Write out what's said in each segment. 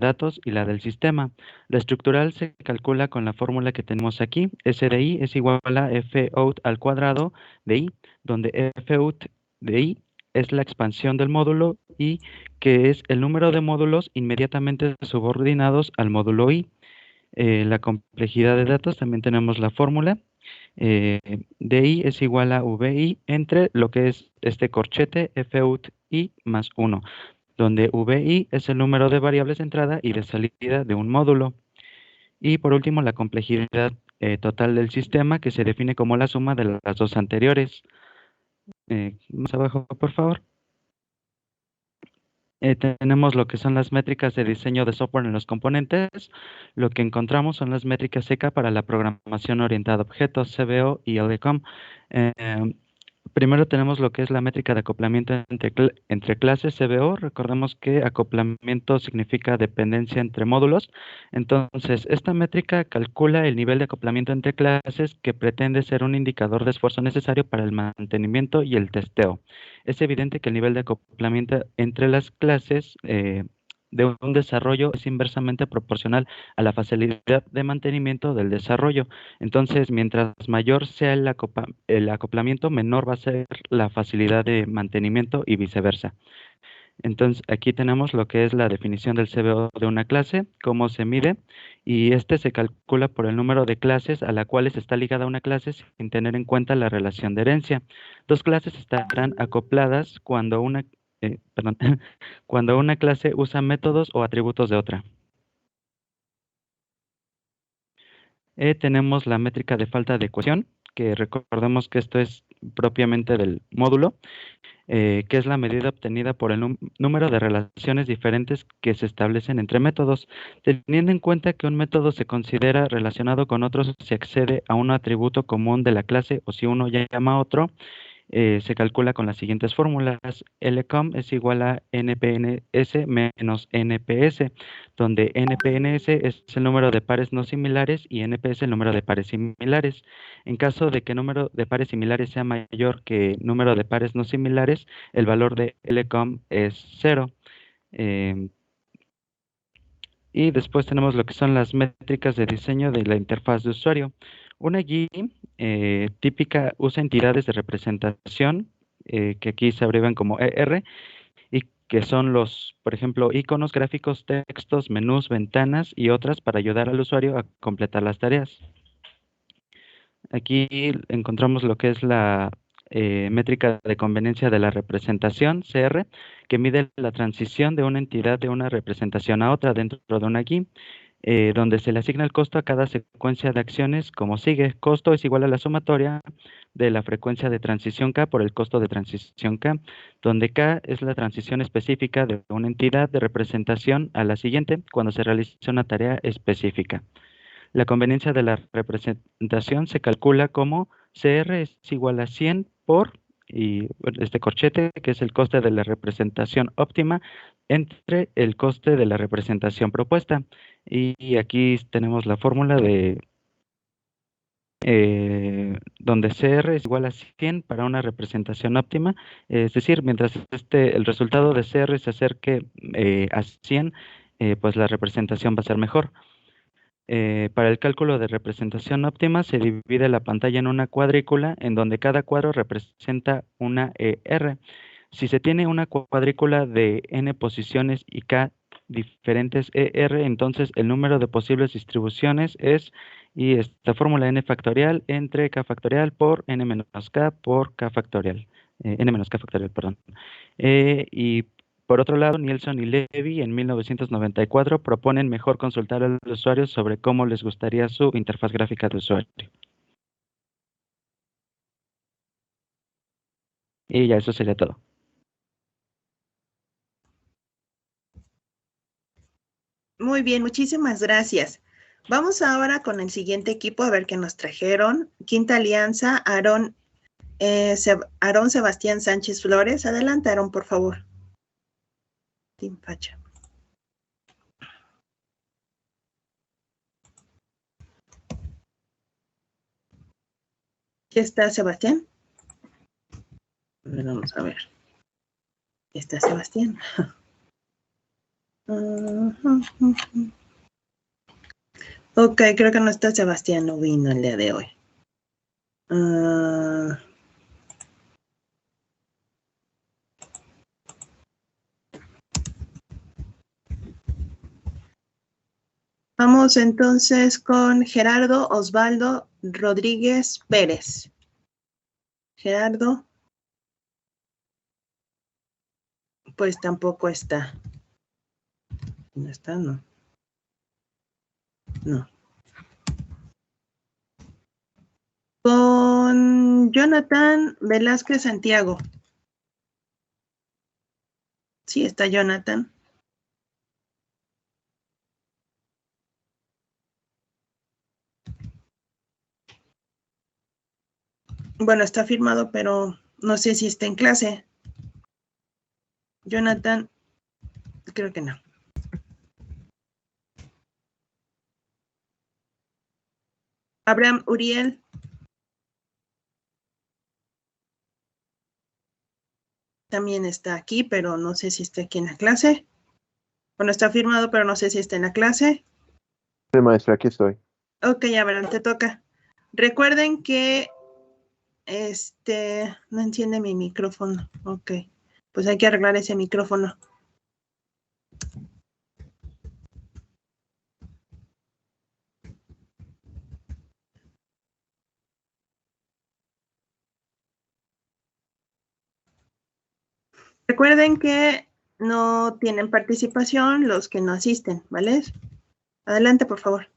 datos y la del sistema. La estructural se calcula con la fórmula que tenemos aquí. S de I es igual a F out al cuadrado de I, donde F out de I es la expansión del módulo I, que es el número de módulos inmediatamente subordinados al módulo I. La complejidad de datos, también tenemos la fórmula. DI es igual a VI entre lo que es este corchete FOUT I más 1, donde VI es el número de variables de entrada y de salida de un módulo. Y por último, la complejidad total del sistema, que se define como la suma de las dos anteriores. Más abajo, por favor. Tenemos lo que son las métricas de diseño de software en los componentes. Lo que encontramos son las métricas SECA para la programación orientada a objetos, CBO y LDCOM. Primero tenemos lo que es la métrica de acoplamiento entre clases CBO. Recordemos que acoplamiento significa dependencia entre módulos. Entonces, esta métrica calcula el nivel de acoplamiento entre clases, que pretende ser un indicador de esfuerzo necesario para el mantenimiento y el testeo. Es evidente que el nivel de acoplamiento entre las clases de un desarrollo es inversamente proporcional a la facilidad de mantenimiento del desarrollo. Entonces, mientras mayor sea el acoplamiento, menor va a ser la facilidad de mantenimiento y viceversa. Entonces, aquí tenemos lo que es la definición del CBO de una clase, cómo se mide, y este se calcula por el número de clases a la cual está ligada una clase sin tener en cuenta la relación de herencia. Dos clases estarán acopladas cuando cuando una clase usa métodos o atributos de otra. Tenemos la métrica de falta de cohesión, que recordemos que esto es propiamente del módulo, que es la medida obtenida por el número de relaciones diferentes que se establecen entre métodos. Teniendo en cuenta que un método se considera relacionado con otros si accede a un atributo común de la clase o si uno llama a otro, se calcula con las siguientes fórmulas. LCOM es igual a NPNS menos NPS, donde NPNS es el número de pares no similares y NPS el número de pares similares. En caso de que el número de pares similares sea mayor que número de pares no similares, el valor de LCOM es 0. Y después tenemos lo que son las métricas de diseño de la interfaz de usuario. Una GUI típica usa entidades de representación, que aquí se abrevian como ER, y que son por ejemplo, iconos, gráficos, textos, menús, ventanas y otras para ayudar al usuario a completar las tareas. Aquí encontramos lo que es la métrica de conveniencia de la representación, CR, que mide la transición de una entidad de una representación a otra dentro de una GUI, donde se le asigna el costo a cada secuencia de acciones como sigue. Costo es igual a la sumatoria de la frecuencia de transición K por el costo de transición K, donde K es la transición específica de una entidad de representación a la siguiente cuando se realiza una tarea específica. La conveniencia de la representación se calcula como CR es igual a 100 por, y este corchete, que es el coste de la representación óptima, entre el coste de la representación propuesta. Y aquí tenemos la fórmula de donde CR es igual a 100 para una representación óptima, es decir, mientras el resultado de CR se acerque a 100, pues la representación va a ser mejor. Para el cálculo de representación óptima se divide la pantalla en una cuadrícula en donde cada cuadro representa una ER. Si se tiene una cuadrícula de n posiciones y k diferentes ER, entonces el número de posibles distribuciones es, y esta fórmula n factorial entre k factorial por n menos k por k factorial, n menos k factorial, perdón. Y por otro lado, Nielsen y Levy en 1994 proponen mejor consultar al usuario sobre cómo les gustaría su interfaz gráfica de usuario. Y ya eso sería todo. Muy bien, muchísimas gracias. Vamos ahora con el siguiente equipo a ver qué nos trajeron. Quinta Alianza, Aarón Sebastián Sánchez Flores. Adelante, Aarón, por favor. Team Facha. ¿Ya está Sebastián? Vamos a ver. ¿Ya está Sebastián? Ok, creo que no está Sebastián, no vino el día de hoy. Vamos entonces con Gerardo Osvaldo Rodríguez Pérez. Gerardo, pues tampoco está. ¿No está? No. No. Con Jonathan Velázquez Santiago. Sí, está Jonathan. Bueno, está firmado, pero no sé si está en clase. Jonathan, creo que no. Abraham Uriel. También está aquí, pero no sé si está aquí en la clase. Bueno, está firmado, pero no sé si está en la clase. Sí, maestra, aquí estoy. Ok, Abraham, te toca. Recuerden que no enciende mi micrófono. Ok, pues hay que arreglar ese micrófono. Recuerden que no tienen participación los que no asisten, ¿vale? Adelante, por favor.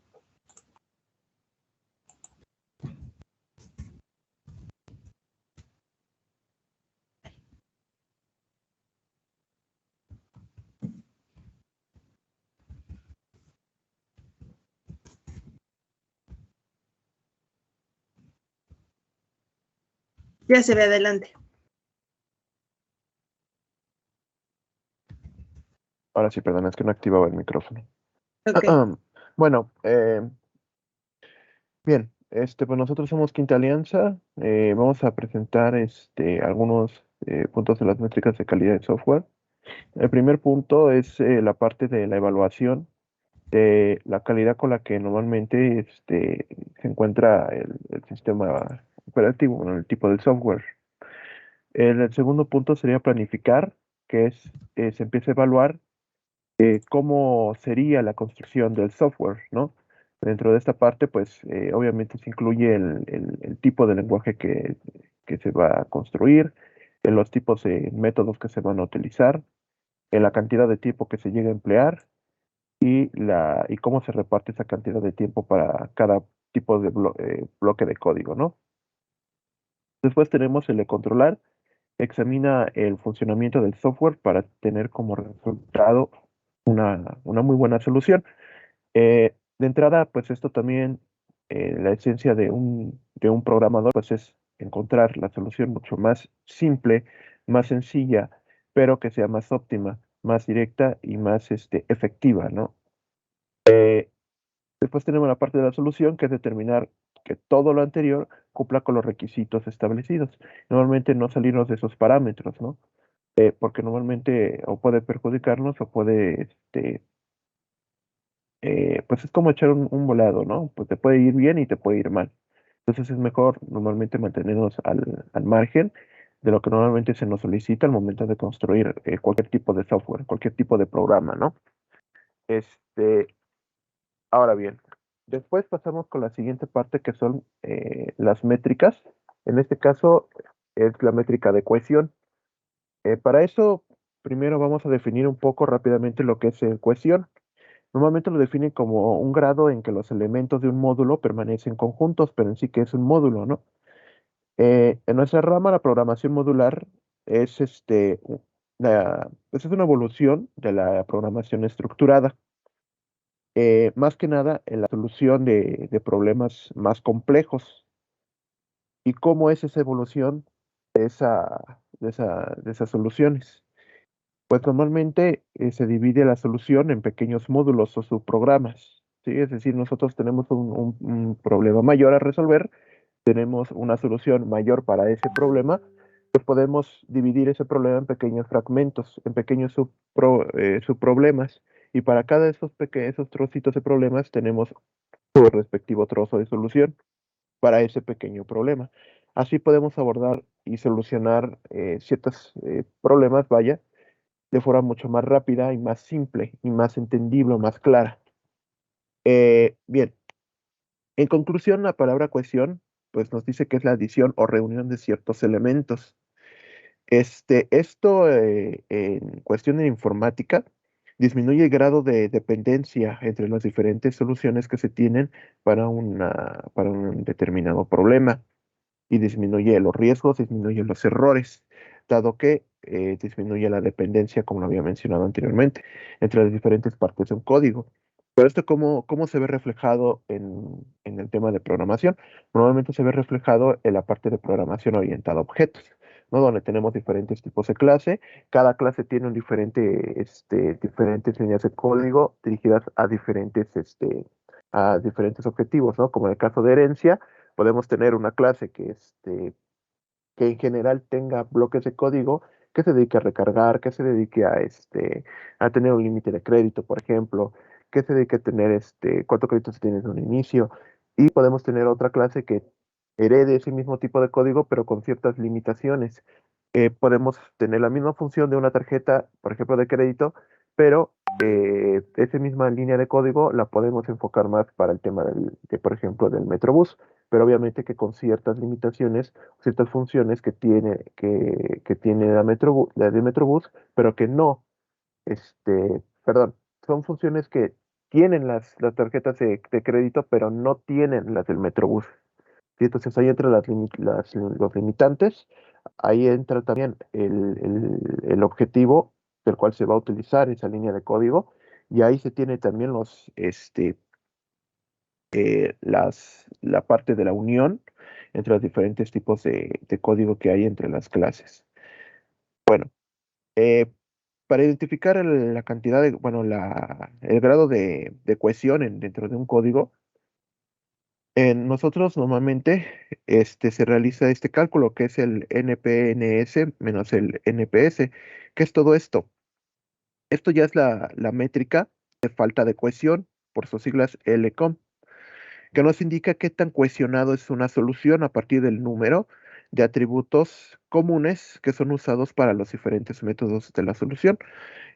Ya se ve adelante. Ahora sí, perdón, es que no activaba el micrófono. Ok. Bueno, bien, pues nosotros somos Quinta Alianza. Vamos a presentar algunos puntos de las métricas de calidad de software. El primer punto es la parte de la evaluación de la calidad con la que normalmente se encuentra el sistema operativo, bueno, el tipo del software. El segundo punto sería planificar, que es se empieza a evaluar cómo sería la construcción del software, ¿no? Dentro de esta parte, pues obviamente se incluye el tipo de lenguaje que se va a construir, los tipos de métodos que se van a utilizar, la cantidad de tiempo que se llega a emplear y cómo se reparte esa cantidad de tiempo para cada tipo de bloque de código, ¿no? Después tenemos el de controlar, examina el funcionamiento del software para tener como resultado una muy buena solución. De entrada, pues esto también, la esencia de un programador, pues es encontrar la solución mucho más simple, más sencilla, pero que sea más óptima, más directa y más efectiva, ¿no? Después tenemos la parte de la solución, que es determinar que todo lo anterior cumpla con los requisitos establecidos. Normalmente no salirnos de esos parámetros, ¿no? Porque normalmente o puede perjudicarnos o puede pues es como echar un volado, ¿no? Pues te puede ir bien y te puede ir mal. Entonces es mejor normalmente mantenernos al margen de lo que normalmente se nos solicita al momento de construir cualquier tipo de software, cualquier tipo de programa, ¿no? Este, ahora bien, después pasamos con la siguiente parte que son las métricas. En este caso es la métrica de cohesión. Para eso, primero vamos a definir un poco rápidamente lo que es cohesión. Normalmente lo definen como un grado en que los elementos de un módulo permanecen conjuntos, pero en sí que es un módulo, ¿no? En nuestra rama, la programación modular es, pues es una evolución de la programación estructurada, más que nada en la solución de problemas más complejos. ¿Y cómo es esa evolución de esas soluciones? Pues normalmente se divide la solución en pequeños módulos o subprogramas, ¿sí? Es decir, nosotros tenemos un problema mayor a resolver, tenemos una solución mayor para ese problema, pues podemos dividir ese problema en pequeños fragmentos, en pequeños subproblemas, Y para cada de esos trocitos de problemas tenemos su respectivo trozo de solución para ese pequeño problema. Así podemos abordar y solucionar ciertos problemas, vaya, de forma mucho más rápida y más simple y más entendible, más clara. Bien, en conclusión, la palabra cohesión pues nos dice que es la adición o reunión de ciertos elementos. Esto en cuestión de informática disminuye el grado de dependencia entre las diferentes soluciones que se tienen para un determinado problema y disminuye los riesgos, disminuye los errores, dado que disminuye la dependencia, como lo había mencionado anteriormente, entre las diferentes partes de un código. Pero esto, ¿cómo se ve reflejado en el tema de programación? Normalmente se ve reflejado en la parte de programación orientada a objetos, ¿no? Donde tenemos diferentes tipos de clase. Cada clase tiene diferentes líneas de código dirigidas a diferentes objetivos, ¿no? Como en el caso de herencia, podemos tener una clase que en general tenga bloques de código que se dedique a recargar, que se dedique a tener un límite de crédito, por ejemplo, que se dedique a tener cuántos créditos tienes en un inicio. Y podemos tener otra clase que herede ese mismo tipo de código, pero con ciertas limitaciones. Podemos tener la misma función de una tarjeta, por ejemplo, de crédito, pero esa misma línea de código la podemos enfocar más para el tema por ejemplo, del Metrobús, pero obviamente que con ciertas limitaciones, ciertas funciones que tiene la de Metrobús, pero que no, perdón, son funciones que tienen las tarjetas de crédito, pero no tienen las del Metrobús. Y entonces ahí entran los limitantes, ahí entra también el objetivo del cual se va a utilizar esa línea de código, y ahí se tiene también la parte de la unión entre los diferentes tipos de código que hay entre las clases. Bueno, eh, para identificar la cantidad bueno, el grado de cohesión dentro de un código, nosotros normalmente se realiza este cálculo que es el NPNS menos el NPS. ¿Qué es todo esto? Esto ya es la métrica de falta de cohesión, por sus siglas LCOM, que nos indica qué tan cohesionado es una solución a partir del número de atributos comunes que son usados para los diferentes métodos de la solución.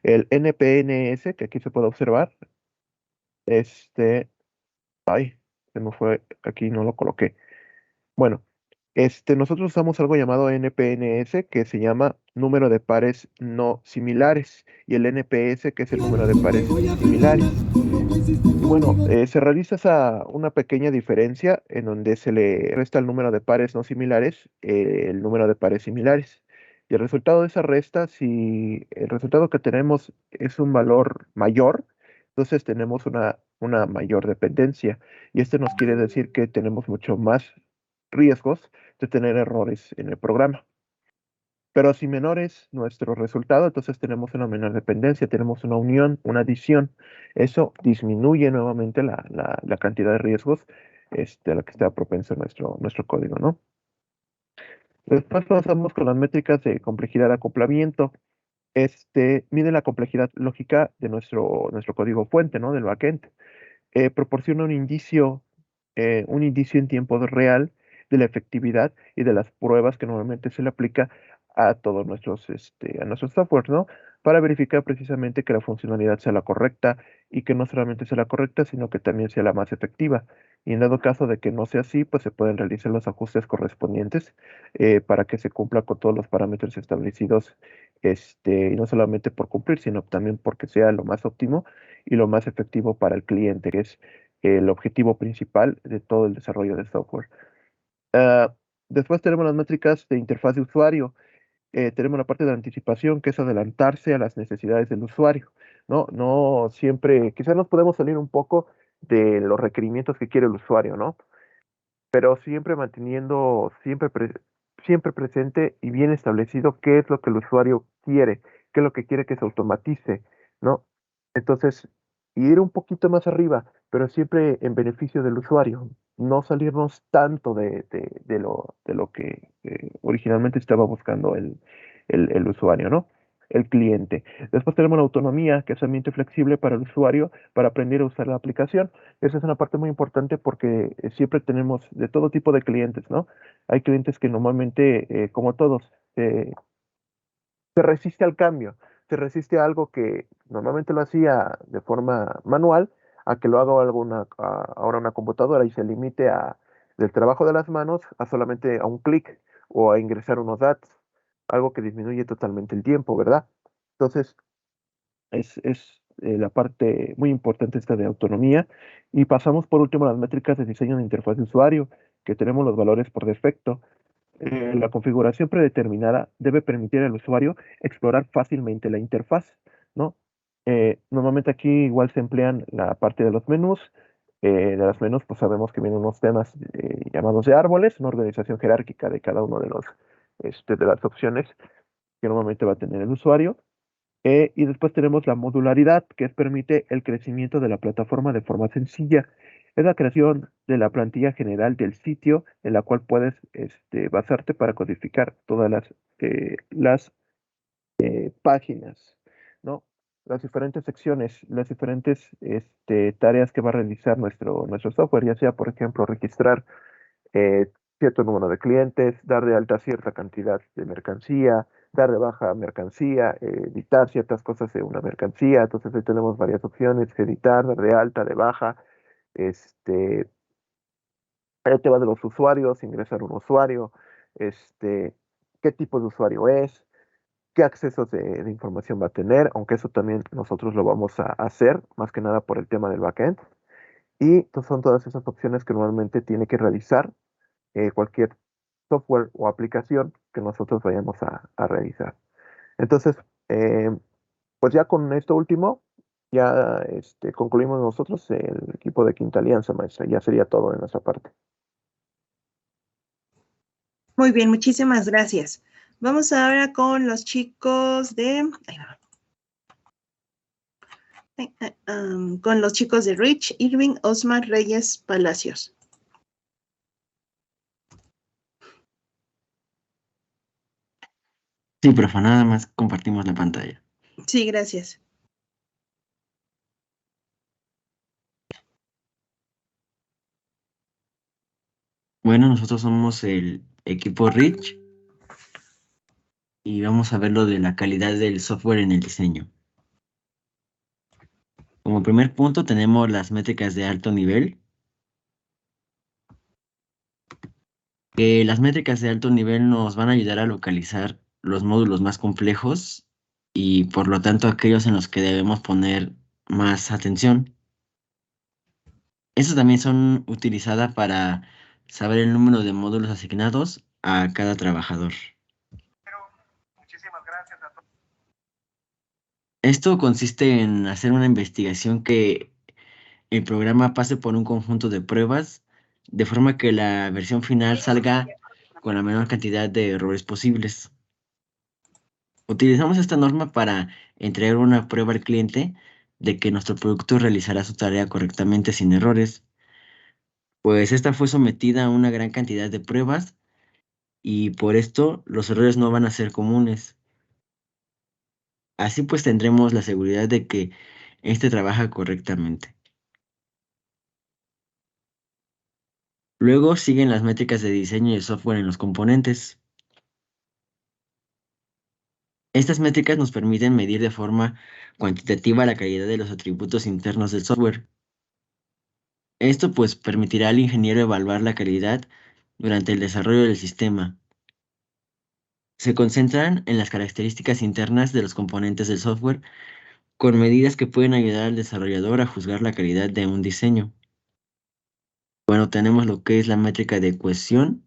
El NPNS, que aquí se puede observar, ay, se me fue, aquí no lo coloqué. Bueno, nosotros usamos algo llamado NPNS, que se llama número de pares no similares, y el NPS, que es el número de pares similares. Y bueno, se realiza una pequeña diferencia en donde se le resta el número de pares no similares, el número de pares similares. Y el resultado de esa resta, si el resultado que tenemos es un valor mayor, entonces tenemos una mayor dependencia. Y nos quiere decir que tenemos mucho más riesgos de tener errores en el programa. Pero si menor es nuestro resultado, entonces tenemos una menor dependencia, tenemos una unión, una adición. Eso disminuye nuevamente la cantidad de riesgos a la que está propenso nuestro código, ¿no? Después pasamos con las métricas de complejidad de acoplamiento. Mide la complejidad lógica de nuestro código fuente, ¿no? Del backend. Proporciona un indicio en tiempo real de la efectividad y de las pruebas que normalmente se le aplica a todos nuestros softwares, ¿no? Para verificar precisamente que la funcionalidad sea la correcta y que no solamente sea la correcta, sino que también sea la más efectiva. Y en dado caso de que no sea así, pues se pueden realizar los ajustes correspondientes para que se cumpla con todos los parámetros establecidos, y no solamente por cumplir, sino también porque sea lo más óptimo y lo más efectivo para el cliente, que es el objetivo principal de todo el desarrollo de software. Ah, Después tenemos las métricas de interfaz de usuario. Tenemos la parte de anticipación, que es adelantarse a las necesidades del usuario, ¿no? No siempre, quizás nos podemos salir un poco de los requerimientos que quiere el usuario, ¿no? Pero siempre manteniendo, siempre presente y bien establecido qué es lo que el usuario quiere, qué es lo que quiere que se automatice, ¿no? Entonces, ir un poquito más arriba, pero siempre en beneficio del usuario, no salirnos tanto de lo que originalmente estaba buscando el usuario, ¿no? el cliente. Después tenemos la autonomía, que es ambiente flexible para el usuario para aprender a usar la aplicación. Esa es una parte muy importante porque siempre tenemos de todo tipo de clientes, ¿no? Hay clientes que normalmente, como todos, se resiste al cambio, se resiste a algo que normalmente lo hacía de forma manual, a que lo haga ahora una computadora y se limite del trabajo de las manos a solamente a un clic o a ingresar unos datos, algo que disminuye totalmente el tiempo, ¿verdad? Entonces, es la parte muy importante esta de autonomía. Y pasamos por último a las métricas de diseño de interfaz de usuario, que tenemos los valores por defecto. La configuración predeterminada debe permitir al usuario explorar fácilmente la interfaz, ¿no? Normalmente aquí igual se emplean la parte de los menús. De los menús, pues sabemos que vienen unos temas llamados de árboles, una organización jerárquica de cada uno de las opciones que normalmente va a tener el usuario. Y después tenemos la modularidad, que permite el crecimiento de la plataforma de forma sencilla. Es la creación de la plantilla general del sitio en la cual puedes basarte para codificar todas las páginas, ¿no? Las diferentes secciones, las diferentes tareas que va a realizar nuestro software, ya sea, por ejemplo, registrar cierto número de clientes, dar de alta cierta cantidad de mercancía, dar de baja mercancía, editar ciertas cosas de una mercancía. Entonces ahí tenemos varias opciones: editar, dar de alta, de baja. Este, Ahí te va de los usuarios, ingresar un usuario, este, qué tipo de usuario es, qué accesos de información va a tener, aunque eso también nosotros lo vamos a hacer, más que nada por el tema del backend. Y pues, son todas esas opciones que normalmente tiene que realizar cualquier software o aplicación que nosotros vayamos a realizar. Entonces, eh, pues ya con esto último, ya concluimos nosotros el equipo de Quinta Alianza, maestra. Ya sería todo de nuestra parte. Muy bien, muchísimas gracias. Vamos ahora con los chicos de... con los chicos de Rich, Irving, Osmar, Reyes, Palacios. Sí, profe, nada más compartimos la pantalla. Sí, gracias. Bueno, nosotros somos el equipo Rich y vamos a ver lo de la calidad del software en el diseño. Como primer punto tenemos las métricas de alto nivel. Las métricas de alto nivel nos van a ayudar a localizar los módulos más complejos y por lo tanto aquellos en los que debemos poner más atención. Estas también son utilizadas para saber el número de módulos asignados a cada trabajador. Esto consiste en hacer una investigación que el programa pase por un conjunto de pruebas de forma que la versión final salga con la menor cantidad de errores posibles. Utilizamos esta norma para entregar una prueba al cliente de que nuestro producto realizará su tarea correctamente sin errores, pues esta fue sometida a una gran cantidad de pruebas y por esto los errores no van a ser comunes. Así pues tendremos la seguridad de que este trabaja correctamente. Luego siguen las métricas de diseño y de software en los componentes. Estas métricas nos permiten medir de forma cuantitativa la calidad de los atributos internos del software. Esto pues permitirá al ingeniero evaluar la calidad durante el desarrollo del sistema. Se concentran en las características internas de los componentes del software con medidas que pueden ayudar al desarrollador a juzgar la calidad de un diseño. Bueno, tenemos lo que es la métrica de cohesión,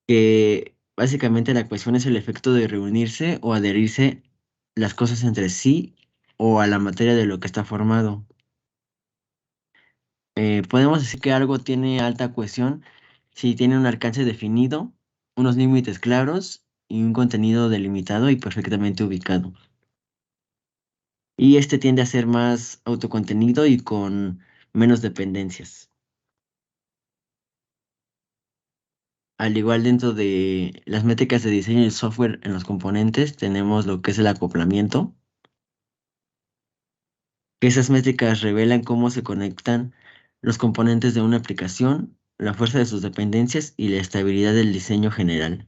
que básicamente la cohesión es el efecto de reunirse o adherirse las cosas entre sí o a la materia de lo que está formado. Podemos decir que algo tiene alta cohesión si tiene un alcance definido, unos límites claros y un contenido delimitado y perfectamente ubicado. Y este tiende a ser más autocontenido y con menos dependencias. Al igual dentro de las métricas de diseño y software en los componentes, tenemos lo que es el acoplamiento, que esas métricas revelan cómo se conectan los componentes de una aplicación, la fuerza de sus dependencias y la estabilidad del diseño general.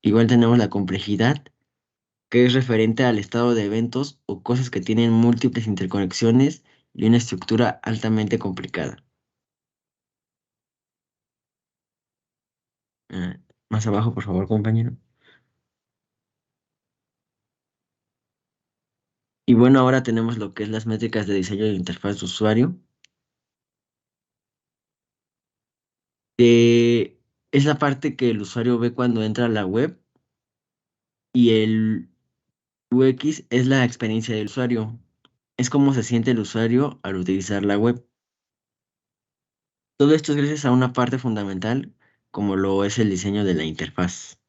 Igual tenemos la complejidad, que es referente al estado de eventos o cosas que tienen múltiples interconexiones y una estructura altamente complicada. Ah, más abajo, por favor, compañero. Y bueno, ahora tenemos lo que es las métricas de diseño de interfaz de usuario, que es la parte que el usuario ve cuando entra a la web, y el UX es la experiencia del usuario. Es cómo se siente el usuario al utilizar la web. Todo esto es gracias a una parte fundamental, como lo es el diseño de la interfaz.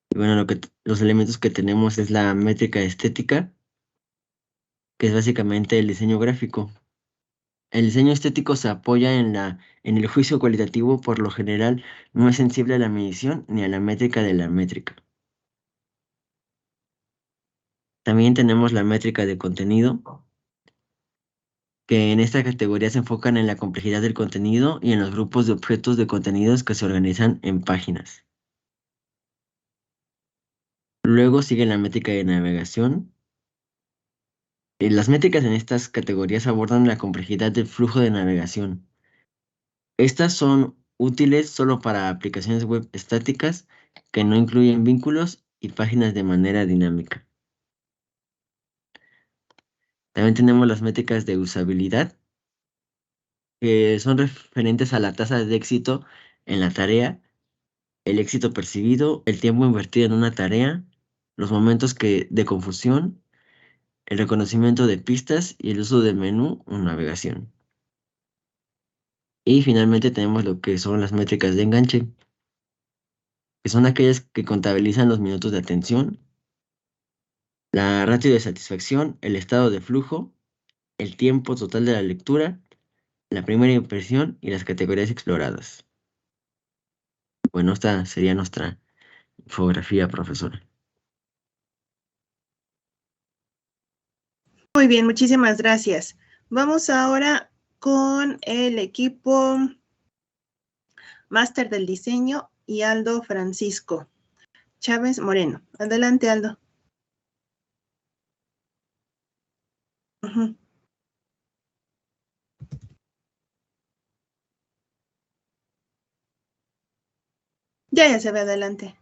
Y bueno, los elementos que tenemos es la métrica estética, que es básicamente el diseño gráfico. El diseño estético se apoya en el juicio cualitativo, por lo general no es sensible a la medición ni a la métrica de la métrica. También tenemos la métrica de contenido, que en esta categoría se enfocan en la complejidad del contenido y en los grupos de objetos de contenidos que se organizan en páginas. Luego sigue la métrica de navegación. Las métricas en estas categorías abordan la complejidad del flujo de navegación. Estas son útiles solo para aplicaciones web estáticas que no incluyen vínculos y páginas de manera dinámica. También tenemos las métricas de usabilidad, que son referentes a la tasa de éxito en la tarea, el éxito percibido, el tiempo invertido en una tarea, los momentos de confusión, el reconocimiento de pistas y el uso del menú o navegación. Y finalmente tenemos lo que son las métricas de enganche, que son aquellas que contabilizan los minutos de atención, la ratio de satisfacción, el estado de flujo, el tiempo total de la lectura, la primera impresión y las categorías exploradas. Bueno, esta sería nuestra infografía, profesora. Muy bien, muchísimas gracias. Vamos ahora con el equipo Máster del Diseño y Aldo Francisco Chávez Moreno. Adelante, Aldo. Ujú. Ya se ve adelante.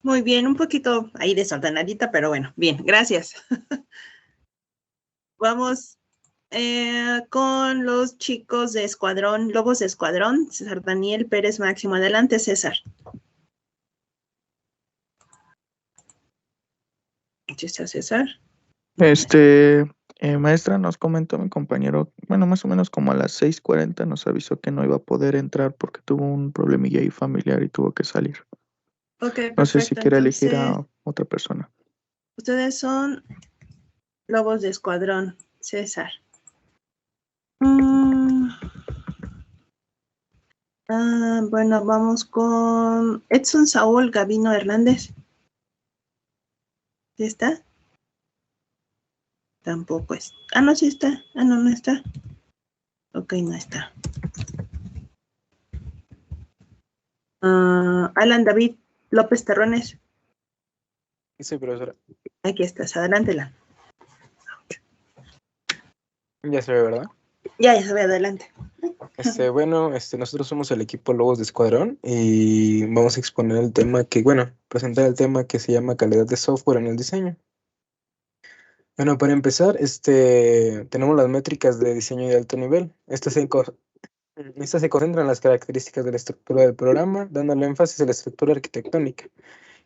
Muy bien, un poquito ahí desordenadita, pero bueno, bien, gracias. Vamos con los chicos de escuadrón, Lobos de Escuadrón, César Daniel Pérez Máximo. Adelante, César. ¿Sí está César? Maestra, nos comentó mi compañero, bueno, más o menos como a las 6:40 nos avisó que no iba a poder entrar porque tuvo un problemilla ahí familiar y tuvo que salir. Ok, No sé si perfecto. quiere elegir Entonces, a otra persona. ustedes son Lobos de Escuadrón, César. Bueno, vamos con Edson Saúl Gavino Hernández. ¿Sí está? Tampoco es. No, sí está. No, no está. Ok, no está. Alan David López Terrones. Sí, profesora. Aquí estás, adelántela. Ya se ve, ¿verdad? Ya se ve, adelante. Bueno, nosotros somos el equipo Lobos de Escuadrón y vamos a exponer el tema presentar el tema que se llama calidad de software en el diseño. Bueno, para empezar, tenemos las métricas de diseño de alto nivel. Estas se concentran en las características de la estructura del programa, dándole énfasis a la estructura arquitectónica.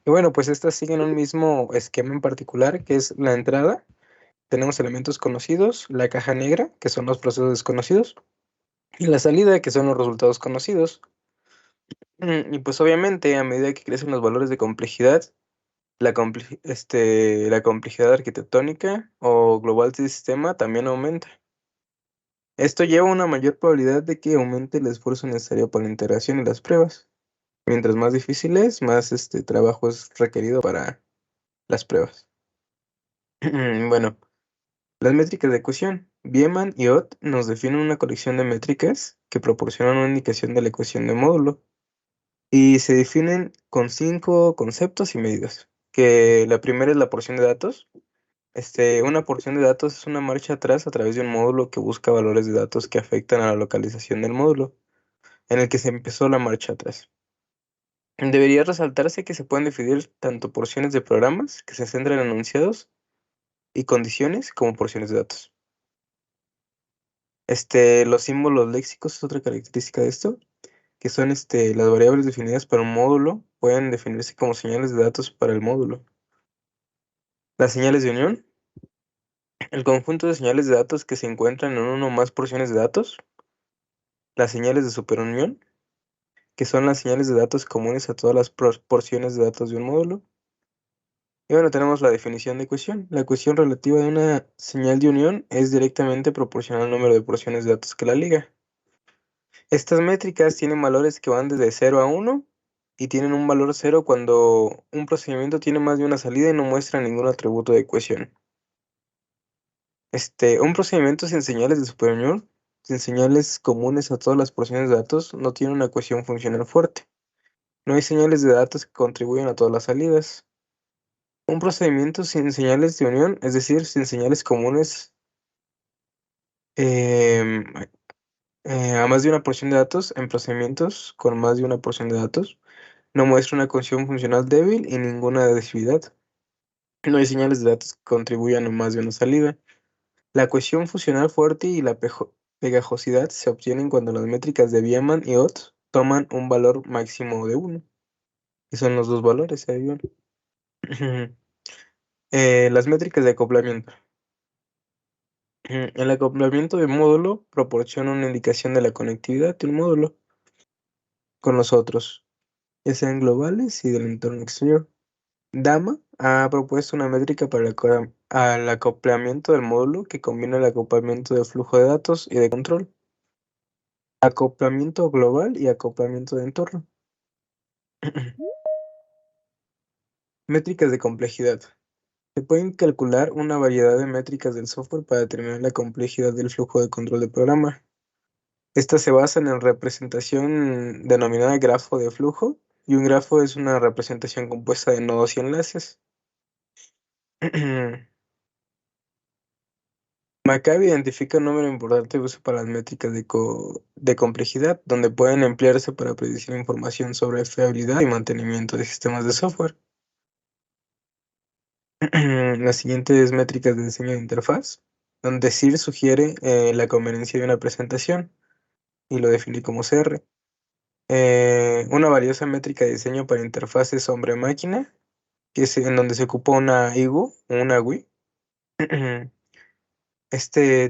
Y bueno, pues estas siguen un mismo esquema en particular, que es la entrada. Tenemos elementos conocidos, la caja negra, que son los procesos desconocidos, y la salida, que son los resultados conocidos. Y pues obviamente, a medida que crecen los valores de complejidad, la complejidad arquitectónica o global del sistema también aumenta. Esto lleva a una mayor probabilidad de que aumente el esfuerzo necesario para la integración y las pruebas. Mientras más difícil es, más trabajo es requerido para las pruebas. Bueno, las métricas de ecuación. Biemann y Ott nos definen una colección de métricas que proporcionan una indicación de la ecuación de módulo y se definen con 5 conceptos y medidas. Que la primera es la porción de datos. Una porción de datos es una marcha atrás a través de un módulo que busca valores de datos que afectan a la localización del módulo en el que se empezó la marcha atrás. Debería resaltarse que se pueden definir tanto porciones de programas que se centran en enunciados y condiciones como porciones de datos. Los símbolos léxicos es otra característica de esto, que son las variables definidas para un módulo pueden definirse como señales de datos para el módulo. Las señales de unión, el conjunto de señales de datos que se encuentran en una o más porciones de datos. Las señales de superunión, que son las señales de datos comunes a todas las porciones de datos de un módulo. Y bueno, tenemos la definición de ecuación. La ecuación relativa de una señal de unión es directamente proporcional al número de porciones de datos que la liga. Estas métricas tienen valores que van desde 0 a 1 y tienen un valor 0 cuando un procedimiento tiene más de una salida y no muestra ningún atributo de ecuación. Un procedimiento sin señales de superunión, sin señales comunes a todas las porciones de datos, no tiene una ecuación funcional fuerte. No hay señales de datos que contribuyan a todas las salidas. Un procedimiento sin señales de unión, es decir, sin señales comunes em, a más de una porción de datos, en procedimientos con más de una porción de datos, no muestra una cohesión funcional débil y ninguna adhesividad. No hay señales de datos que contribuyan a más de una salida. La cohesión funcional fuerte y la pegajosidad se obtienen cuando las métricas de Biemann y Ott toman un valor máximo de 1. Y son los dos valores, ahí van. Las métricas de acoplamiento. El acoplamiento de módulo proporciona una indicación de la conectividad de un módulo con los otros, ya sean globales y del entorno exterior. Dama ha propuesto una métrica para el acoplamiento del módulo que combina el acoplamiento de flujo de datos y de control, acoplamiento global y acoplamiento de entorno. Métricas de complejidad. Se pueden calcular una variedad de métricas del software para determinar la complejidad del flujo de control del programa. Estas se basan en representación denominada grafo de flujo, y un grafo es una representación compuesta de nodos y enlaces. Maccabi identifica un número importante de uso para las métricas de complejidad, donde pueden emplearse para predecir información sobre fiabilidad y mantenimiento de sistemas de software. las siguientes métricas de diseño de interfaz, donde CIR sugiere la conveniencia de una presentación y lo define como CR. Una valiosa métrica de diseño para interfaces hombre-máquina, que es en donde se ocupa una IGU, una GUI.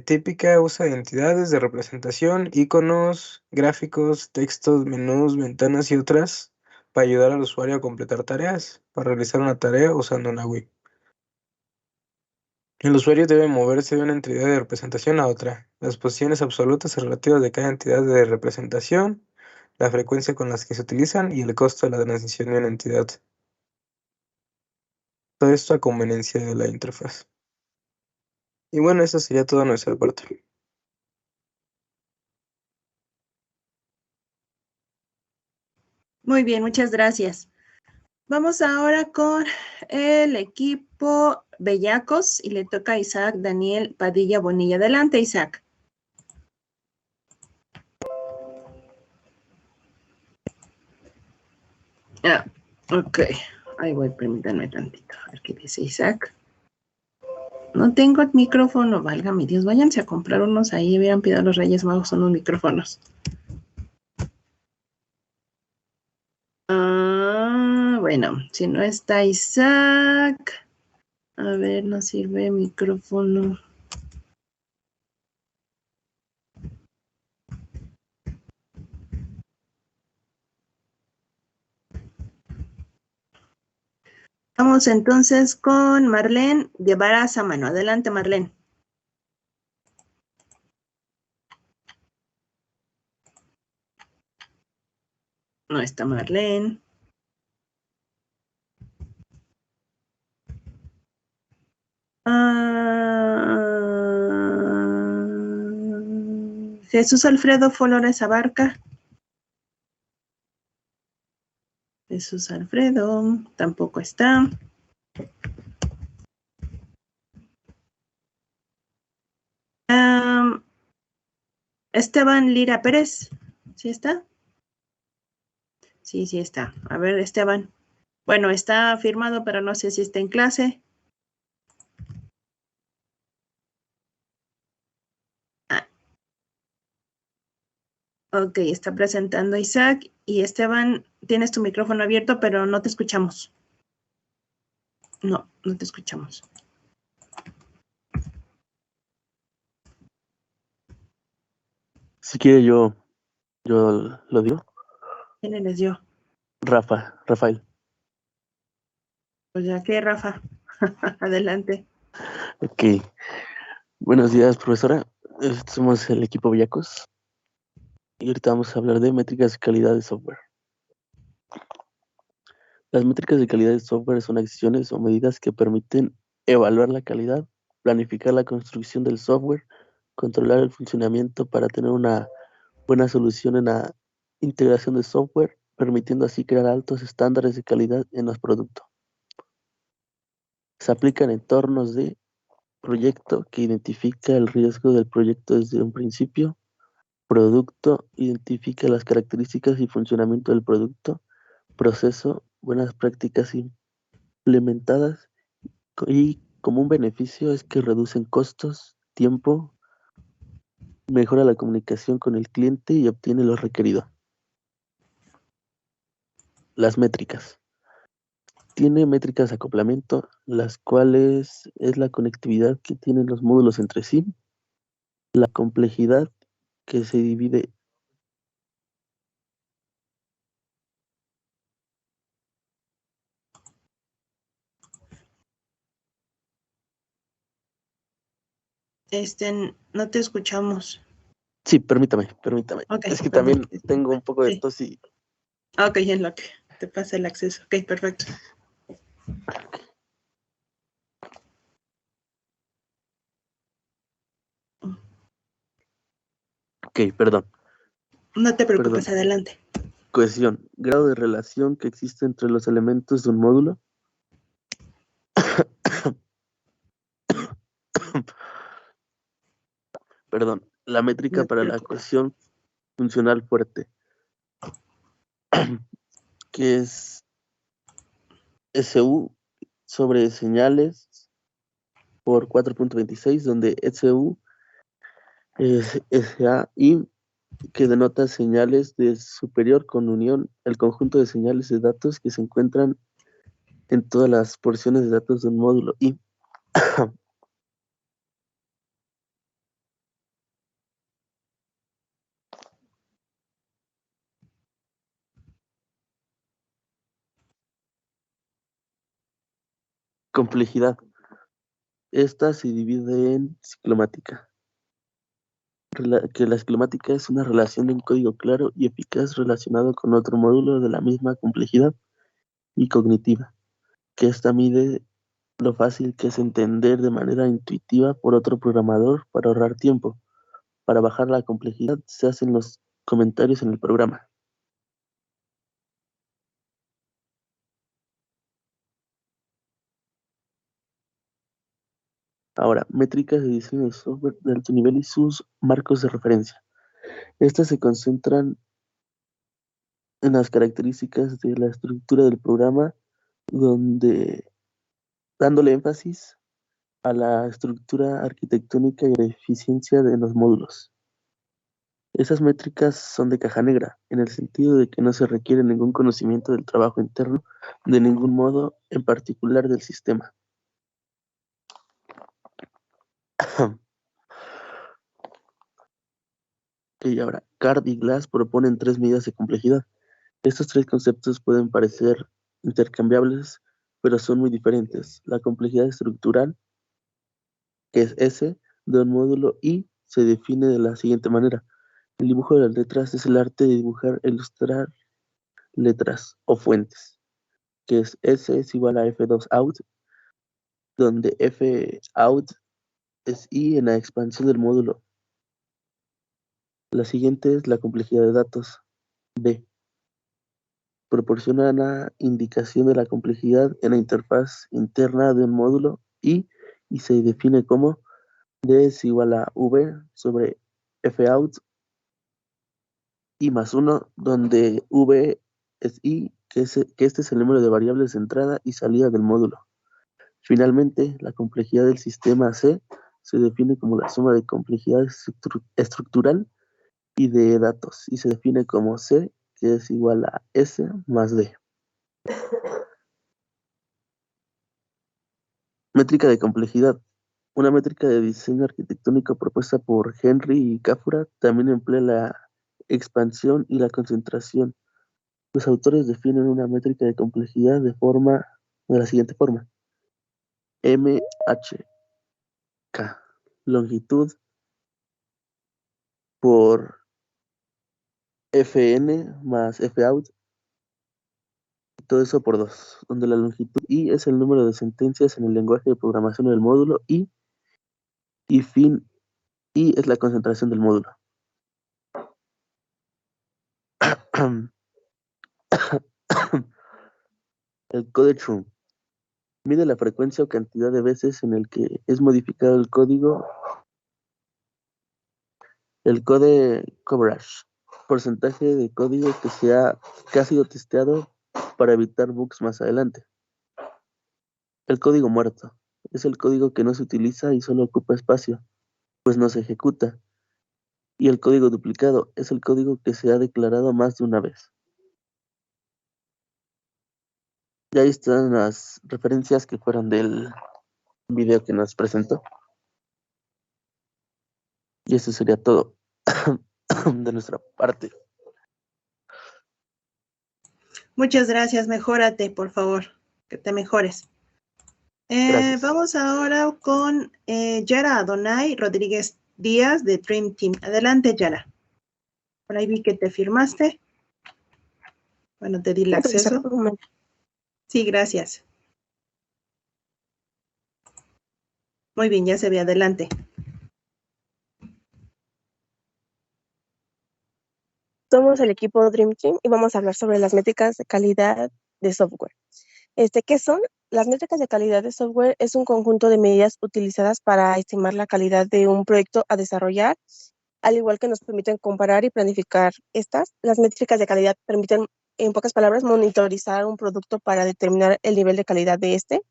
Típica usa entidades de representación, iconos, gráficos, textos, menús, ventanas y otras para ayudar al usuario a completar tareas, para realizar una tarea usando una GUI. El usuario debe moverse de una entidad de representación a otra. Las posiciones absolutas y relativas de cada entidad de representación, la frecuencia con las que se utilizan y el costo de la transición de una entidad. Todo esto a conveniencia de la interfaz. Y bueno, eso sería toda nuestra parte. Muy bien, muchas gracias. Vamos ahora con el equipo Bellacos y le toca a Isaac Daniel Padilla Bonilla. Adelante, Isaac. Ok. Ahí voy, permítanme tantito. A ver qué dice Isaac. No tengo el micrófono, válgame Dios. Váyanse a comprar unos ahí. Hubieran pedido a los Reyes Magos unos micrófonos. Bueno, si no está Isaac. A ver, no sirve micrófono. Vamos entonces con Marlene Guevara Samano. Adelante, Marlene. No está Marlene. Jesús Alfredo Flores Abarca. Jesús Alfredo tampoco está. Esteban Lira Pérez. ¿Sí está? Sí, sí está. A ver, Esteban. Bueno, está firmado, pero no sé si está en clase. Ok, está presentando Isaac. Y Esteban, tienes tu micrófono abierto, pero no te escuchamos. No, no te escuchamos. Si quiere yo lo digo. ¿Quién les dio? Rafael. Pues ya que, Rafa. Adelante. Ok. Buenos días, profesora. Somos el equipo Bellacos. Y ahorita vamos a hablar de métricas de calidad de software. Las métricas de calidad de software son acciones o medidas que permiten evaluar la calidad, planificar la construcción del software, controlar el funcionamiento para tener una buena solución en la integración de software, permitiendo así crear altos estándares de calidad en los productos. Se aplican en entornos de proyecto que identifica el riesgo del proyecto desde un principio. Producto identifica las características y funcionamiento del producto. Proceso, buenas prácticas implementadas y como un beneficio es que reducen costos, tiempo, mejora la comunicación con el cliente y obtiene lo requerido. Las métricas. Tiene métricas de acoplamiento, las cuales es la conectividad que tienen los módulos entre sí, la complejidad que se divide No te escuchamos. Sí, permítame. Okay, Es que también perdón. tengo un poco de Sí. tos y... Ok, en lo que te pasa el acceso. Ok, perfecto. Ok, perdón. No te preocupes, adelante. Cohesión, grado de relación que existe entre los elementos de un módulo. Perdón, la métrica No te para la preocupes. cohesión funcional fuerte, que es SU, sobre señales por 4.26, donde SU es SAI, que denota señales de superior con unión, el conjunto de señales de datos que se encuentran en todas las porciones de datos de un módulo I. Complejidad. Esta se divide en ciclomática. Que la ciclomática es una relación de un código claro y eficaz relacionado con otro módulo de la misma complejidad y cognitiva, que esta mide lo fácil que es entender de manera intuitiva por otro programador para ahorrar tiempo. Para bajar la complejidad se hacen los comentarios en el programa. Ahora, métricas de diseño de software de alto nivel y sus marcos de referencia. Estas se concentran en las características de la estructura del programa, dándole énfasis a la estructura arquitectónica y la eficiencia de los módulos. Esas métricas son de caja negra, en el sentido de que no se requiere ningún conocimiento del trabajo interno de ningún modo en particular del sistema. Y ahora, Card y Glass proponen 3 medidas de complejidad. Estos 3 conceptos pueden parecer intercambiables, pero son muy diferentes. La complejidad estructural, que es S, de un módulo I, se define de la siguiente manera. El dibujo de las letras es el arte de dibujar e ilustrar letras o fuentes, que es S es igual a F2 out, donde F out es I en la expansión del módulo. La siguiente es la complejidad de datos, B. Proporciona una indicación de la complejidad en la interfaz interna de un módulo I y se define como D es igual a V sobre F out I más 1, donde V es I, que este es el número de variables de entrada y salida del módulo. Finalmente, la complejidad del sistema C se define como la suma de complejidad estructural y de datos, y se define como C, que es igual a S más D. Métrica de complejidad. Una métrica de diseño arquitectónico propuesta por Henry y Kafura también emplea la expansión y la concentración. Los autores definen una métrica de complejidad de la siguiente forma. MHK, longitud por Fn más Fout, y todo eso por 2, donde la longitud I es el número de sentencias en el lenguaje de programación del módulo I, y fin I es la concentración del módulo. El code true mide la frecuencia o cantidad de veces en el que es modificado el código. El code coverage, porcentaje de código que ha sido testeado para evitar bugs más adelante. El código muerto es el código que no se utiliza y solo ocupa espacio, pues no se ejecuta. Y el código duplicado es el código que se ha declarado más de una vez. Y ahí están las referencias que fueron del video que nos presentó. Y eso sería todo de nuestra parte. Muchas gracias, mejórate, por favor, que te mejores. Gracias. Vamos ahora con Yara Adonai Rodríguez Díaz de Dream Team. Adelante, Yara. Por ahí vi que te firmaste. Bueno, te di el acceso. Sí, gracias. Muy bien, ya se ve. Adelante. Somos el equipo Dream Team y vamos a hablar sobre las métricas de calidad de software. ¿Qué son? Las métricas de calidad de software es un conjunto de medidas utilizadas para estimar la calidad de un proyecto a desarrollar, al igual que nos permiten comparar y planificar estas. Las métricas de calidad permiten, en pocas palabras, monitorizar un producto para determinar el nivel de calidad de este.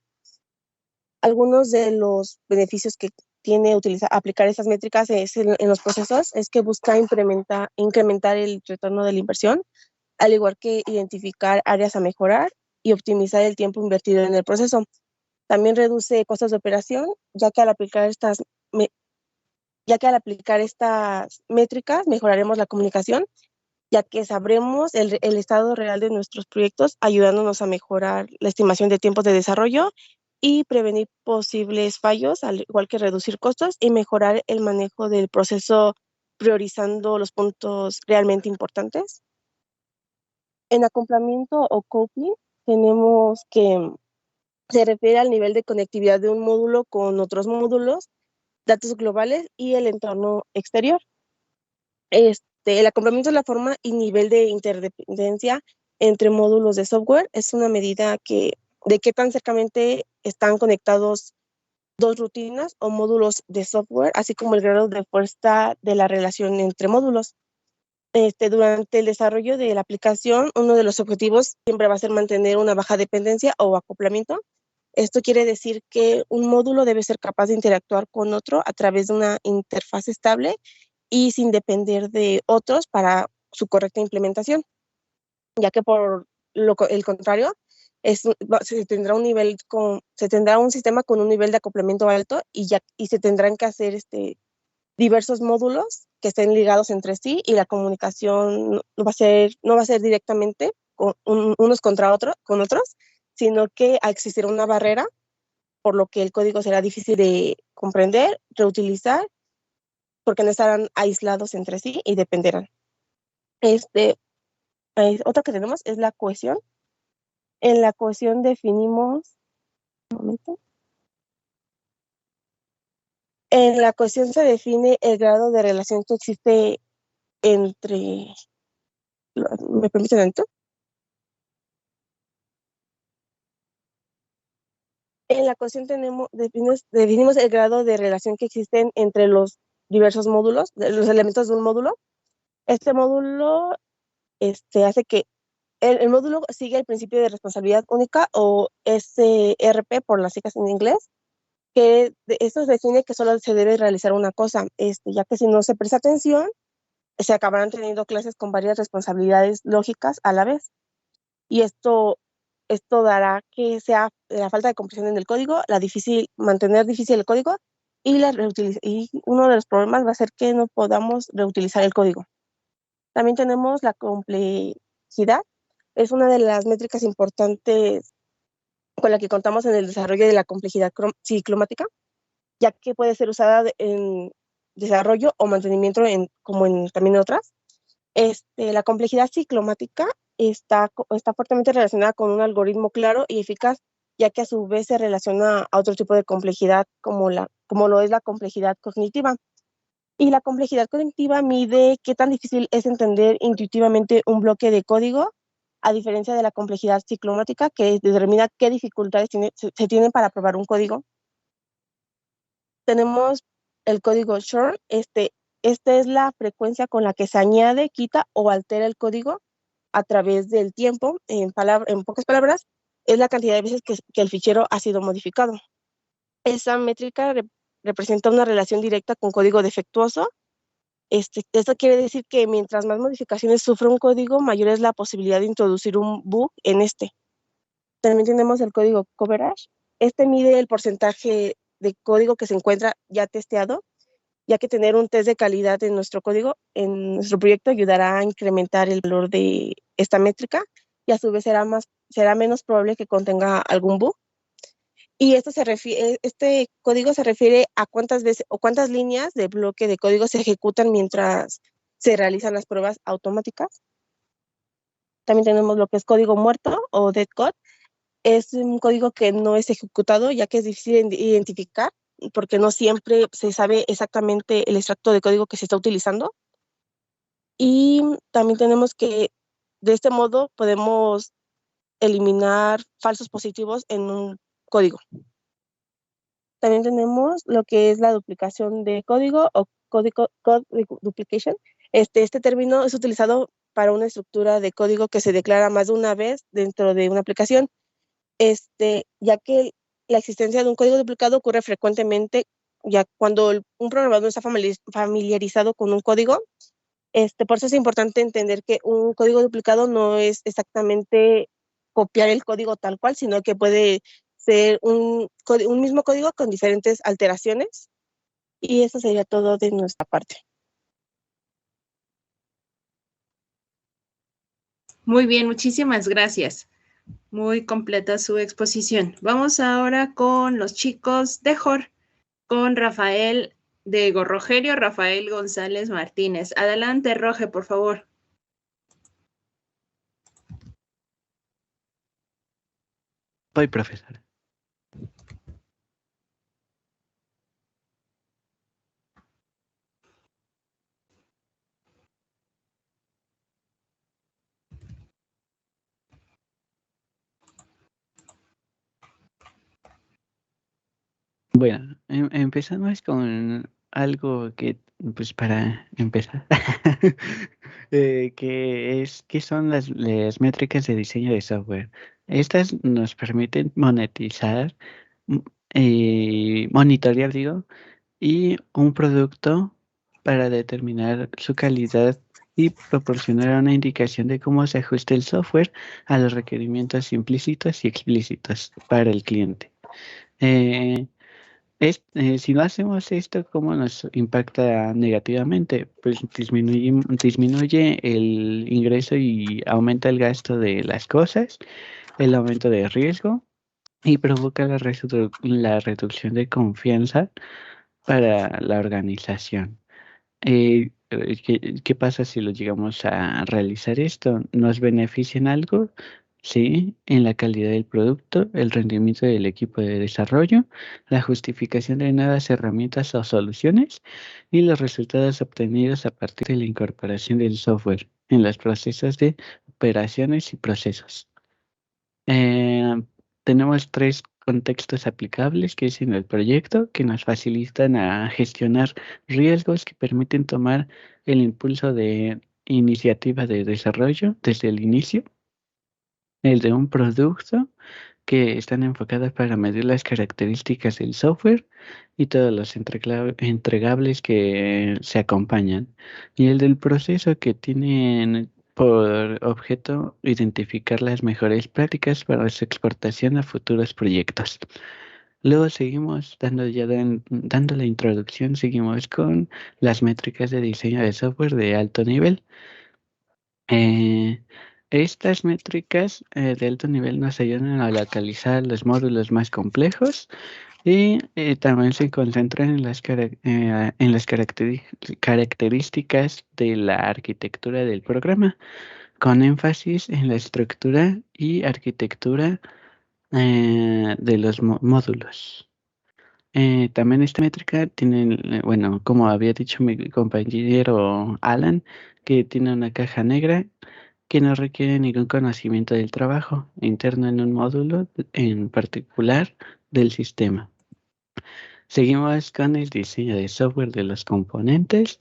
Algunos de los beneficios que tiene aplicar estas métricas en los procesos es que busca incrementar el retorno de la inversión, al igual que identificar áreas a mejorar y optimizar el tiempo invertido en el proceso. También reduce costos de operación, ya que al aplicar estas métricas mejoraremos la comunicación, ya que sabremos el estado real de nuestros proyectos, ayudándonos a mejorar la estimación de tiempos de desarrollo y prevenir posibles fallos, al igual que reducir costos y mejorar el manejo del proceso, priorizando los puntos realmente importantes. En acoplamiento o coupling tenemos que se refiere al nivel de conectividad de un módulo con otros módulos, datos globales y el entorno exterior. El acoplamiento es la forma y nivel de interdependencia entre módulos de software. Es una medida de qué tan cercanamente están conectados dos rutinas o módulos de software, así como el grado de fuerza de la relación entre módulos. Durante el desarrollo de la aplicación, uno de los objetivos siempre va a ser mantener una baja dependencia o acoplamiento. Esto quiere decir que un módulo debe ser capaz de interactuar con otro a través de una interfaz estable y sin depender de otros para su correcta implementación, ya que por el contrario, se tendrá un sistema con un nivel de acoplamiento alto y se tendrán que hacer diversos módulos que estén ligados entre sí, y la comunicación no va a ser directamente unos con otros, sino que existirá una barrera, por lo que el código será difícil de comprender, reutilizar, porque no estarán aislados entre sí y dependerán. Otra que tenemos es la cohesión. En la cohesión definimos, en la cohesión se define el grado de relación que existe entre, ¿me permiten esto? En la cohesión definimos el grado de relación que existen entre los diversos módulos, los elementos de un módulo. Este módulo hace que el módulo sigue el principio de responsabilidad única, o SRP por las siglas en inglés, que esto define que solo se debe realizar una cosa, ya que si no se presta atención, se acabarán teniendo clases con varias responsabilidades lógicas a la vez. Y esto dará que sea la falta de comprensión en el código, mantener difícil el código, y uno de los problemas va a ser que no podamos reutilizar el código. También tenemos la complejidad. Es una de las métricas importantes con la que contamos en el desarrollo de la complejidad ciclomática, ya que puede ser usada en desarrollo o mantenimiento también en otras. La complejidad ciclomática está fuertemente relacionada con un algoritmo claro y eficaz, ya que a su vez se relaciona a otro tipo de complejidad como lo es la complejidad cognitiva. Y la complejidad cognitiva mide qué tan difícil es entender intuitivamente un bloque de código, a diferencia de la complejidad ciclomática, que determina qué dificultades se tienen para probar un código. Tenemos el código churn. Esta es la frecuencia con la que se añade, quita o altera el código a través del tiempo. En pocas palabras, es la cantidad de veces que el fichero ha sido modificado. Esa métrica representa una relación directa con código defectuoso. Esto quiere decir que mientras más modificaciones sufre un código, mayor es la posibilidad de introducir un bug en este. También tenemos el código coverage. Mide el porcentaje de código que se encuentra ya testeado, ya que tener un test de calidad en nuestro código, en nuestro proyecto, ayudará a incrementar el valor de esta métrica, y a su vez será menos probable que contenga algún bug. Y este código se refiere a cuántas veces o cuántas líneas de bloque de código se ejecutan mientras se realizan las pruebas automáticas. También tenemos lo que es código muerto o dead code. Es un código que no es ejecutado, ya que es difícil de identificar, porque no siempre se sabe exactamente el extracto de código que se está utilizando. Y también tenemos que, de este modo, podemos eliminar falsos positivos en un código. También tenemos lo que es la duplicación de código o code duplication. Este término es utilizado para una estructura de código que se declara más de una vez dentro de una aplicación, ya que la existencia de un código duplicado ocurre frecuentemente, ya cuando un programador no está familiarizado con un código. Por eso es importante entender que un código duplicado no es exactamente copiar el código tal cual, sino que puede ser un mismo código con diferentes alteraciones. Y eso sería todo de nuestra parte. Muy bien, muchísimas gracias. Muy completa su exposición. Vamos ahora con los chicos de JOR, con Rafael de Rogerio, Rafael González Martínez. Adelante, Roge, por favor. Voy, profesor. Bueno, empezamos con algo que, pues para empezar, ¿qué son las métricas de diseño de software? Estas nos permiten monetizar, m- monitorear, digo, y un producto para determinar su calidad y proporcionar una indicación de cómo se ajusta el software a los requerimientos implícitos y explícitos para el cliente. Si no hacemos esto, ¿cómo nos impacta negativamente? Pues disminuye el ingreso y aumenta el gasto de las cosas, el aumento de riesgo y provoca la reducción de confianza para la organización. ¿Qué pasa si lo llegamos a realizar esto? ¿Nos beneficia en algo? Sí, en la calidad del producto, el rendimiento del equipo de desarrollo, la justificación de nuevas herramientas o soluciones y los resultados obtenidos a partir de la incorporación del software en los procesos de operaciones y procesos. Tenemos 3 contextos aplicables que es en el proyecto, que nos facilitan a gestionar riesgos, que permiten tomar el impulso de iniciativa de desarrollo desde el inicio. El de un producto, que están enfocadas para medir las características del software y todos los entregables que se acompañan. Y el del proceso, que tienen por objeto identificar las mejores prácticas para su exportación a futuros proyectos. Luego seguimos dando la introducción, seguimos con las métricas de diseño de software de alto nivel. Estas métricas de alto nivel nos ayudan a localizar los módulos más complejos y también se concentran en las características de la arquitectura del programa, con énfasis en la estructura y arquitectura de los módulos. También esta métrica tiene, bueno, como había dicho mi compañero Alan, que tiene una caja negra que no requiere ningún conocimiento del trabajo interno en un módulo en particular del sistema. Seguimos con el diseño de software de los componentes,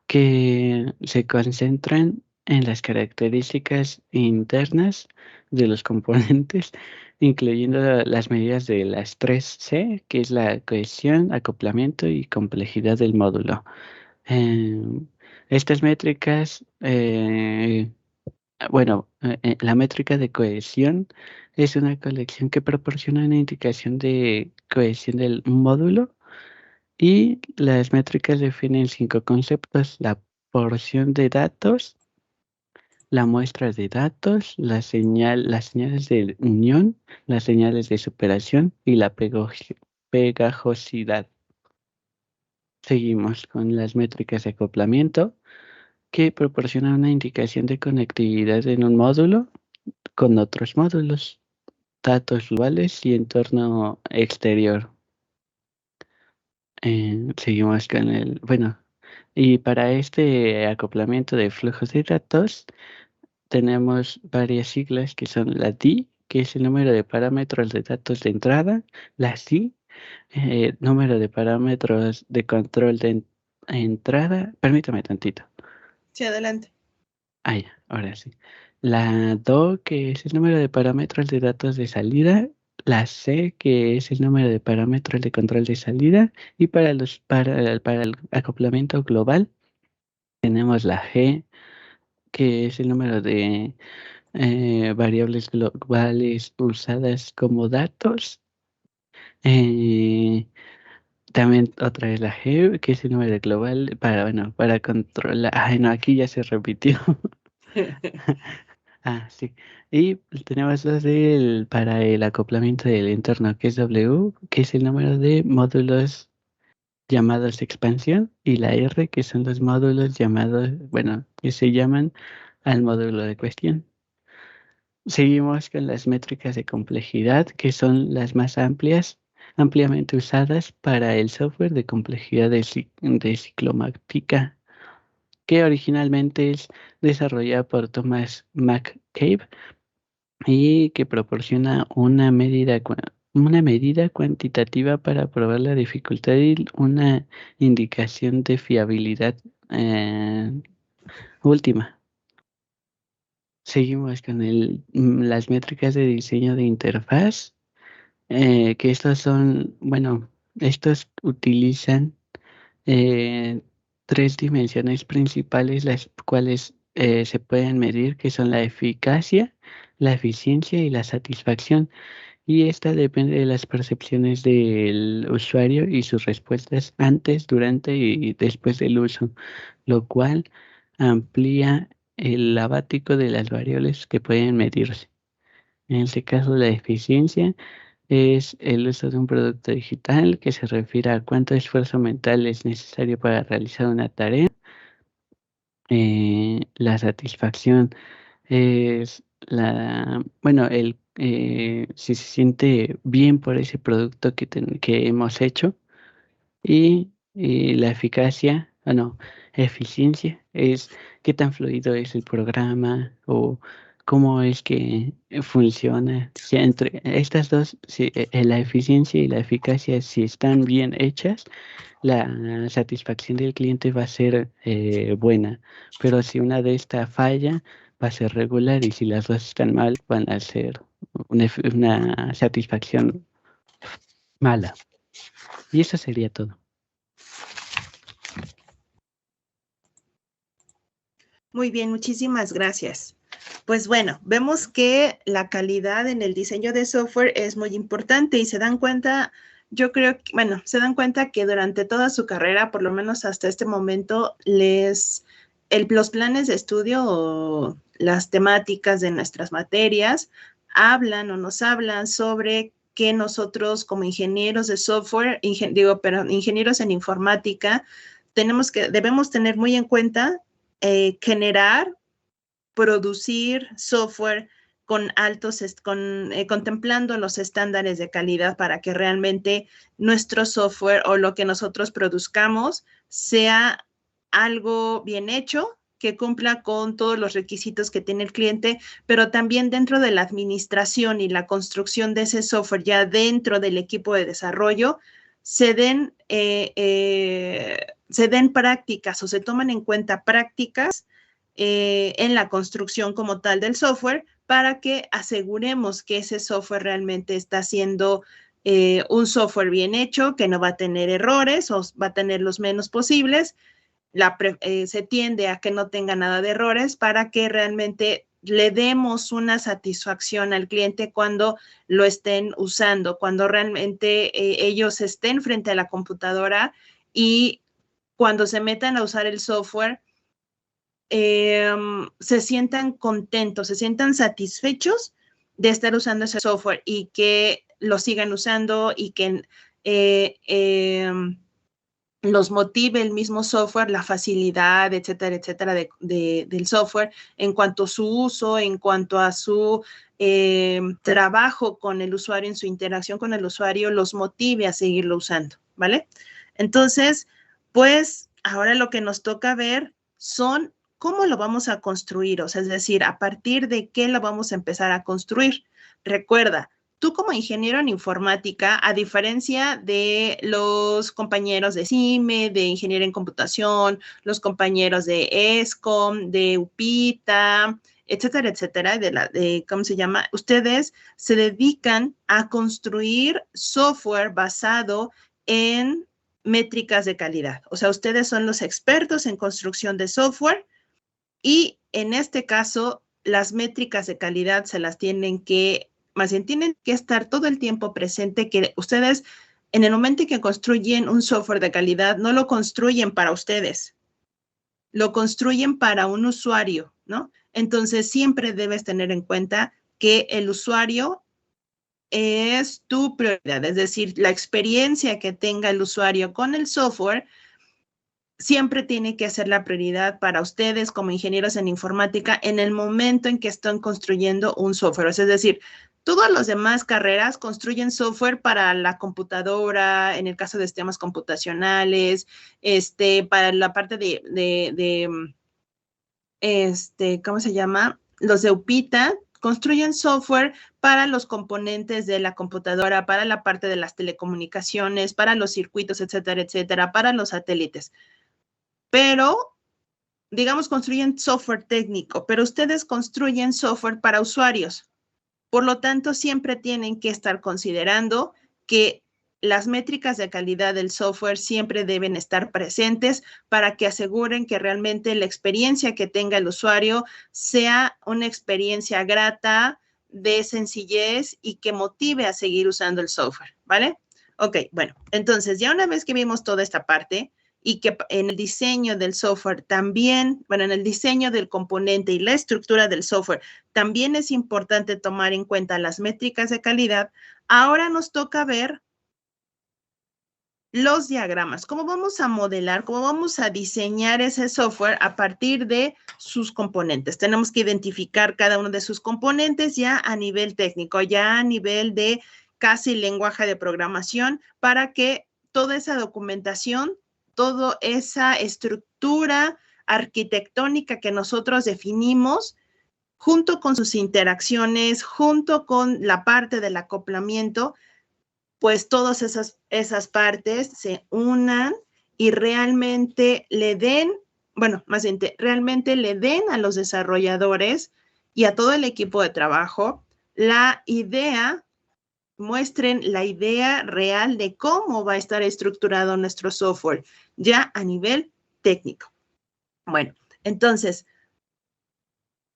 que se concentran en las características internas de los componentes, incluyendo las medidas de las 3C, que es la cohesión, acoplamiento y complejidad del módulo. Estas métricas, la métrica de cohesión es una colección que proporciona una indicación de cohesión del módulo, y las métricas definen 5 conceptos: la porción de datos, la muestra de datos, las señales de unión, las señales de superación y la pegajosidad. Seguimos con las métricas de acoplamiento, que proporcionan una indicación de conectividad en un módulo con otros módulos, datos globales y entorno exterior. Seguimos con y para este acoplamiento de flujos de datos tenemos varias siglas, que son la DI, que es el número de parámetros de datos de entrada, la CI, número de parámetros de control de entrada. Permítame tantito. Sí, adelante. Ya, ahora sí. La DO, que es el número de parámetros de datos de salida, la C, que es el número de parámetros de control de salida, y para el acoplamiento global tenemos la G, que es el número de variables globales usadas como datos. También otra vez la G, que es el número global para controlar. Ay, no, aquí ya se repitió. Sí. Y tenemos para el acoplamiento del entorno, que es W, que es el número de módulos llamados expansión, y la R, que son los módulos llamados, que se llaman al módulo de cuestión. Seguimos con las métricas de complejidad, que son las más ampliamente usadas para el software de complejidad de ciclomática, que originalmente es desarrollada por Thomas McCabe y que proporciona una medida cuantitativa para probar la dificultad y una indicación de fiabilidad última. Seguimos con las métricas de diseño de interfaz, que estos utilizan 3 dimensiones principales, las cuales se pueden medir, que son la eficacia, la eficiencia y la satisfacción. Y esta depende de las percepciones del usuario y sus respuestas antes, durante y después del uso, lo cual amplía el abático de las variables que pueden medirse. En este caso, la eficiencia es el uso de un producto digital, que se refiere a cuánto esfuerzo mental es necesario para realizar una tarea. La satisfacción es si se siente bien por ese producto que hemos hecho. Y la eficiencia es qué tan fluido es el programa o cómo es que funciona. Si entre estas dos, la eficiencia y la eficacia, si están bien hechas, la satisfacción del cliente va a ser buena. Pero si una de estas falla, va a ser regular, y si las dos están mal, van a ser una satisfacción mala. Y eso sería todo. Muy bien, muchísimas gracias. Pues bueno, vemos que la calidad en el diseño de software es muy importante y se dan cuenta, se dan cuenta que durante toda su carrera, por lo menos hasta este momento, los planes de estudio o las temáticas de nuestras materias nos hablan sobre que nosotros como ingenieros de software, ingenieros en informática, debemos tener muy en cuenta generar, producir software contemplando los estándares de calidad para que realmente nuestro software o lo que nosotros produzcamos sea algo bien hecho, que cumpla con todos los requisitos que tiene el cliente, pero también dentro de la administración y la construcción de ese software ya dentro del equipo de desarrollo, se den prácticas o se toman en cuenta prácticas en la construcción como tal del software para que aseguremos que ese software realmente está siendo un software bien hecho, que no va a tener errores o va a tener los menos posibles. Se tiende a que no tenga nada de errores para que realmente le demos una satisfacción al cliente cuando lo estén usando, cuando realmente ellos estén frente a la computadora y cuando se metan a usar el software, se sientan contentos, se sientan satisfechos de estar usando ese software y que lo sigan usando y que los motive el mismo software, la facilidad, etcétera, etcétera, del software en cuanto a su uso, en cuanto a su trabajo con el usuario, en su interacción con el usuario, los motive a seguirlo usando, ¿vale? Entonces, pues ahora lo que nos toca ver son cómo lo vamos a construir, o sea, es decir, a partir de qué lo vamos a empezar a construir. Recuerda, tú como ingeniero en informática, a diferencia de los compañeros de CIME, de ingeniería en computación, los compañeros de ESCOM, de UPITA, etcétera, etcétera, ¿cómo se llama? Ustedes se dedican a construir software basado en métricas de calidad. O sea, ustedes son los expertos en construcción de software y en este caso, las métricas de calidad se las tienen que estar todo el tiempo presente, que ustedes en el momento en que construyen un software de calidad, no lo construyen para ustedes, lo construyen para un usuario, ¿no? Entonces, siempre debes tener en cuenta que el usuario es tu prioridad, es decir, la experiencia que tenga el usuario con el software siempre tiene que ser la prioridad para ustedes como ingenieros en informática en el momento en que están construyendo un software. Es decir, todas las demás carreras construyen software para la computadora, en el caso de sistemas computacionales, para la parte ¿cómo se llama? Los de UPITA construyen software para los componentes de la computadora, para la parte de las telecomunicaciones, para los circuitos, etcétera, etcétera, para los satélites. Pero, digamos, construyen software técnico, pero ustedes construyen software para usuarios. Por lo tanto, siempre tienen que estar considerando que las métricas de calidad del software siempre deben estar presentes para que aseguren que realmente la experiencia que tenga el usuario sea una experiencia grata, de sencillez y que motive a seguir usando el software, ¿vale? Ok, bueno, entonces ya una vez que vimos toda esta parte, y que en el diseño del software también, bueno, en el diseño del componente y la estructura del software, también es importante tomar en cuenta las métricas de calidad. Ahora nos toca ver los diagramas, cómo vamos a modelar, cómo vamos a diseñar ese software a partir de sus componentes. Tenemos que identificar cada uno de sus componentes ya a nivel técnico, ya a nivel de casi lenguaje de programación, para que toda esa documentación, toda esa estructura arquitectónica que nosotros definimos, junto con sus interacciones, junto con la parte del acoplamiento, pues todas esas partes se unan y realmente le den, bueno, más bien, realmente le den a los desarrolladores y a todo el equipo de trabajo la idea, muestren la idea real de cómo va a estar estructurado nuestro software, ya a nivel técnico. Bueno, entonces,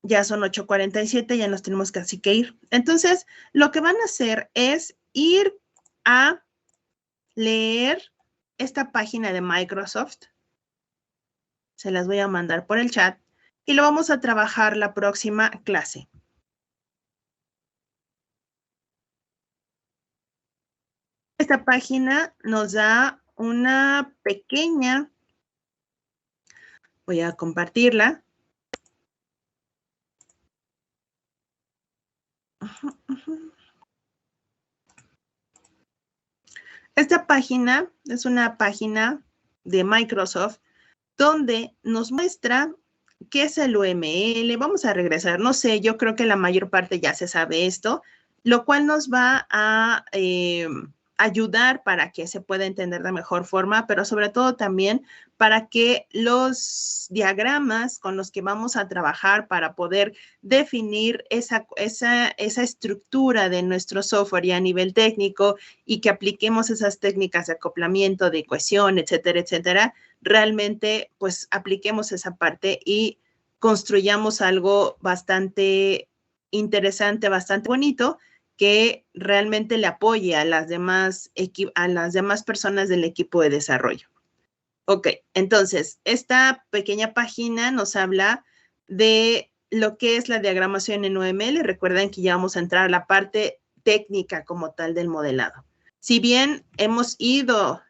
ya son 8:47, ya nos tenemos casi que ir. Entonces, lo que van a hacer es ir a leer esta página de Microsoft. Se las voy a mandar por el chat y lo vamos a trabajar la próxima clase. Esta página nos da una pequeña, voy a compartirla. Esta página es una página de Microsoft donde nos muestra qué es el UML. Vamos a regresar, no sé, yo creo que la mayor parte ya se sabe esto, lo cual nos va a ayudar para que se pueda entender de mejor forma, pero sobre todo también para que los diagramas con los que vamos a trabajar para poder definir esa estructura de nuestro software ya a nivel técnico y que apliquemos esas técnicas de acoplamiento, de cohesión, etcétera, etcétera, realmente pues apliquemos esa parte y construyamos algo bastante interesante, bastante bonito, que realmente le apoye a las demás personas del equipo de desarrollo. Ok, entonces, esta pequeña página nos habla de lo que es la diagramación en UML. Recuerden que ya vamos a entrar a la parte técnica como tal del modelado. Si bien hemos ido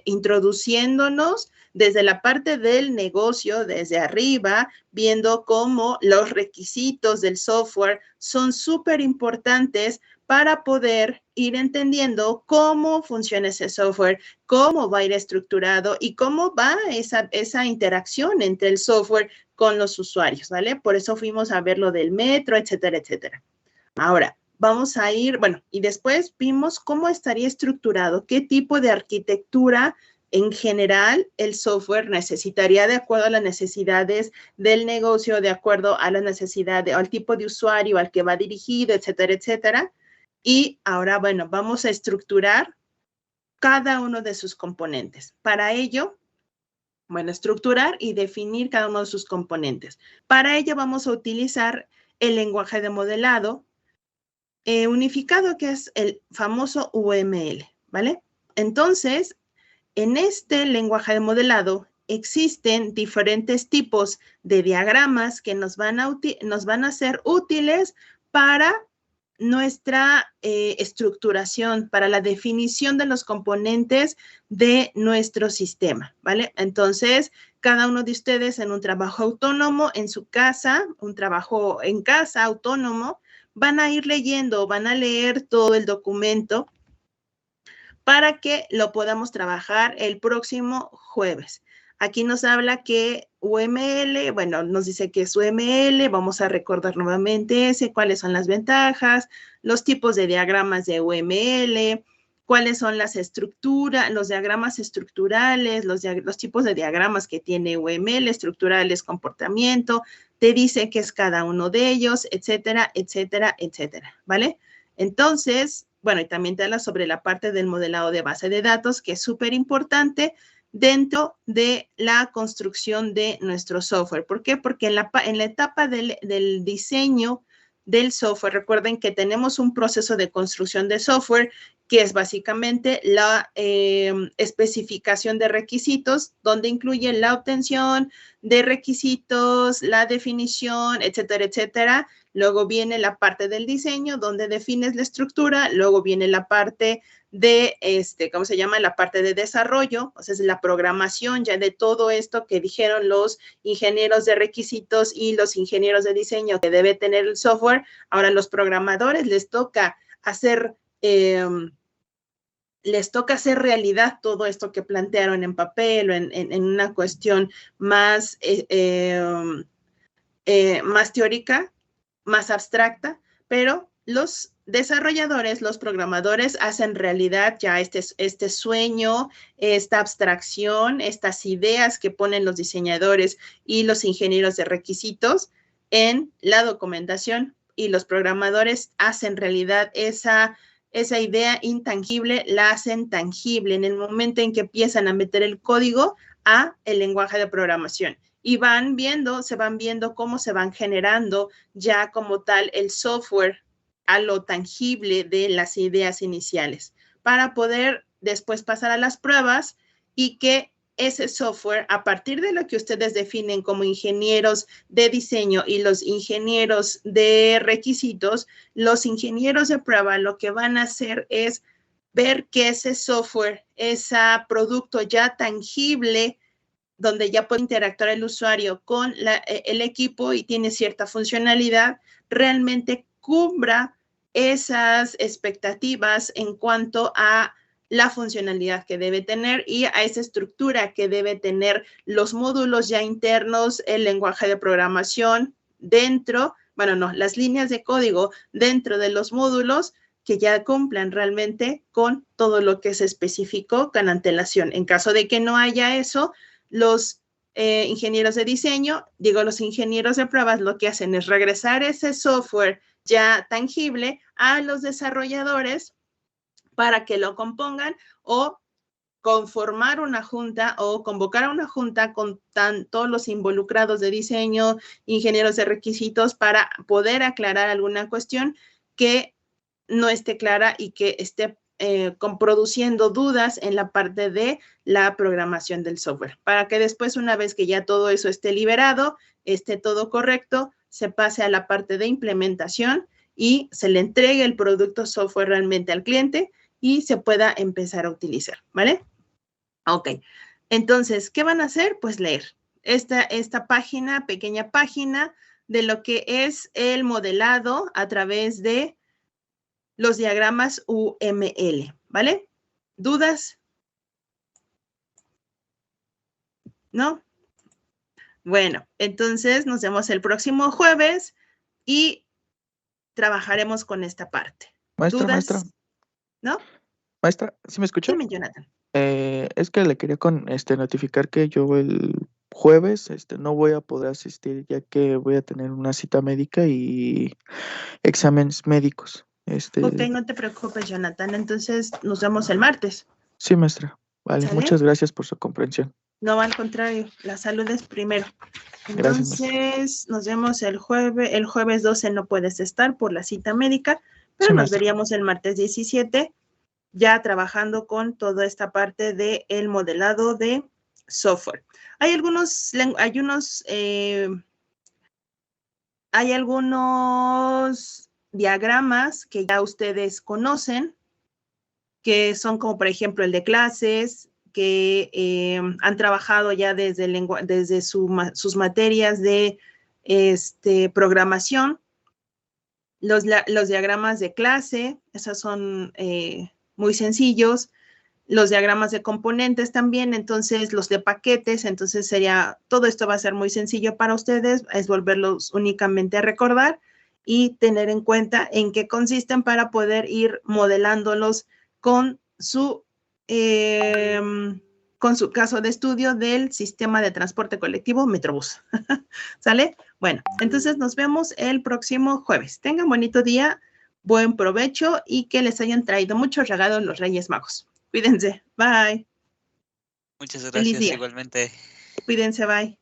introduciéndonos desde la parte del negocio, desde arriba, viendo cómo los requisitos del software son súper importantes para poder ir entendiendo cómo funciona ese software, cómo va a ir estructurado y cómo va esa interacción entre el software con los usuarios, ¿vale? Por eso fuimos a ver lo del metro, etcétera, etcétera. Ahora, vamos a ir, bueno, y después vimos cómo estaría estructurado, qué tipo de arquitectura en general el software necesitaría de acuerdo a las necesidades del negocio, de acuerdo a las necesidades, al tipo de usuario al que va dirigido, etcétera, etcétera. Y ahora, bueno, vamos a estructurar cada uno de sus componentes. Para ello, bueno, estructurar y definir cada uno de sus componentes. Para ello vamos a utilizar el lenguaje de modelado unificado, que es el famoso UML, ¿vale? Entonces, en este lenguaje de modelado existen diferentes tipos de diagramas que nos van a ser útiles para nuestra estructuración, para la definición de los componentes de nuestro sistema, ¿vale? Entonces, cada uno de ustedes en un trabajo autónomo, en su casa, un trabajo en casa autónomo, van a ir leyendo, van a leer todo el documento para que lo podamos trabajar el próximo jueves. Aquí nos habla que UML, bueno, nos dice que es UML, vamos a recordar nuevamente cuáles son las ventajas, los tipos de diagramas de UML, cuáles son las estructuras, los diagramas estructurales, los tipos de diagramas que tiene UML, estructurales, comportamiento, te dice qué es cada uno de ellos, etcétera, etcétera, etcétera, ¿vale? Entonces, bueno, y también te habla sobre la parte del modelado de base de datos, que es súper importante dentro de la construcción de nuestro software. ¿Por qué? Porque en la etapa del diseño del software, recuerden que tenemos un proceso de construcción de software que es básicamente la especificación de requisitos, donde incluye la obtención de requisitos, la definición, etcétera, etcétera. Luego viene la parte del diseño, donde defines la estructura. Luego viene la parte de, ¿cómo se llama? La parte de desarrollo, o sea, es la programación ya de todo esto que dijeron los ingenieros de requisitos y los ingenieros de diseño que debe tener el software. Ahora, los programadores les toca hacer realidad todo esto que plantearon en papel o en una cuestión más, más teórica, más abstracta, pero los desarrolladores, los programadores hacen realidad ya este sueño, esta abstracción, estas ideas que ponen los diseñadores y los ingenieros de requisitos en la documentación, y los programadores hacen realidad esa idea intangible, la hacen tangible en el momento en que empiezan a meter el código a el lenguaje de programación. Y se van viendo cómo se van generando ya como tal el software a lo tangible de las ideas iniciales, para poder después pasar a las pruebas y que ese software, a partir de lo que ustedes definen como ingenieros de diseño y los ingenieros de requisitos, los ingenieros de prueba lo que van a hacer es ver que ese software, ese producto ya tangible, donde ya puede interactuar el usuario con el equipo y tiene cierta funcionalidad, realmente cubra esas expectativas en cuanto a la funcionalidad que debe tener y a esa estructura que debe tener los módulos ya internos, el lenguaje de programación dentro, bueno, no, las líneas de código dentro de los módulos que ya cumplan realmente con todo lo que se especificó con antelación. En caso de que no haya eso, los ingenieros de diseño, los ingenieros de pruebas, lo que hacen es regresar ese software ya tangible a los desarrolladores para que lo compongan, o conformar una junta o convocar a una junta con todos los involucrados de diseño, ingenieros de requisitos, para poder aclarar alguna cuestión que no esté clara y que esté produciendo dudas en la parte de la programación del software, para que después, una vez que ya todo eso esté liberado, esté todo correcto, se pase a la parte de implementación y se le entregue el producto software realmente al cliente y se pueda empezar a utilizar, ¿vale? Ok, entonces, ¿qué van a hacer? Pues leer esta página, pequeña página de lo que es el modelado a través de los diagramas UML, ¿vale? ¿Dudas? ¿No? Bueno, entonces nos vemos el próximo jueves y trabajaremos con esta parte. Maestra, ¿Dudas? maestra, ¿No? maestra, ¿sí me escucha? Dime, Jonathan. Es que le quería notificar que yo el jueves no voy a poder asistir ya que voy a tener una cita médica y exámenes médicos. Ok, no te preocupes, Jonathan. Entonces, nos vemos el martes. Sí, maestra. Vale, ¿Sale? muchas gracias por su comprensión. No, al contrario, la salud es primero. Gracias, Entonces, nos vemos el jueves. El jueves 12 no puedes estar por la cita médica, pero Sí, nos maestra. veríamos el martes 17, ya trabajando con toda esta parte del modelado de software. Hay algunos diagramas que ya ustedes conocen, que son como por ejemplo el de clases, que han trabajado ya desde sus materias de programación. Los diagramas de clase, esos son muy sencillos. Los diagramas de componentes también, entonces los de paquetes, entonces todo esto va a ser muy sencillo para ustedes, es volverlos únicamente a recordar y tener en cuenta en qué consisten para poder ir modelándolos con su caso de estudio del sistema de transporte colectivo Metrobús. ¿Sale? Bueno, entonces nos vemos el próximo jueves. Tengan bonito día, buen provecho y que les hayan traído muchos regalos los Reyes Magos. Cuídense. Bye. Muchas Feliz gracias día. igualmente. Cuídense. Bye.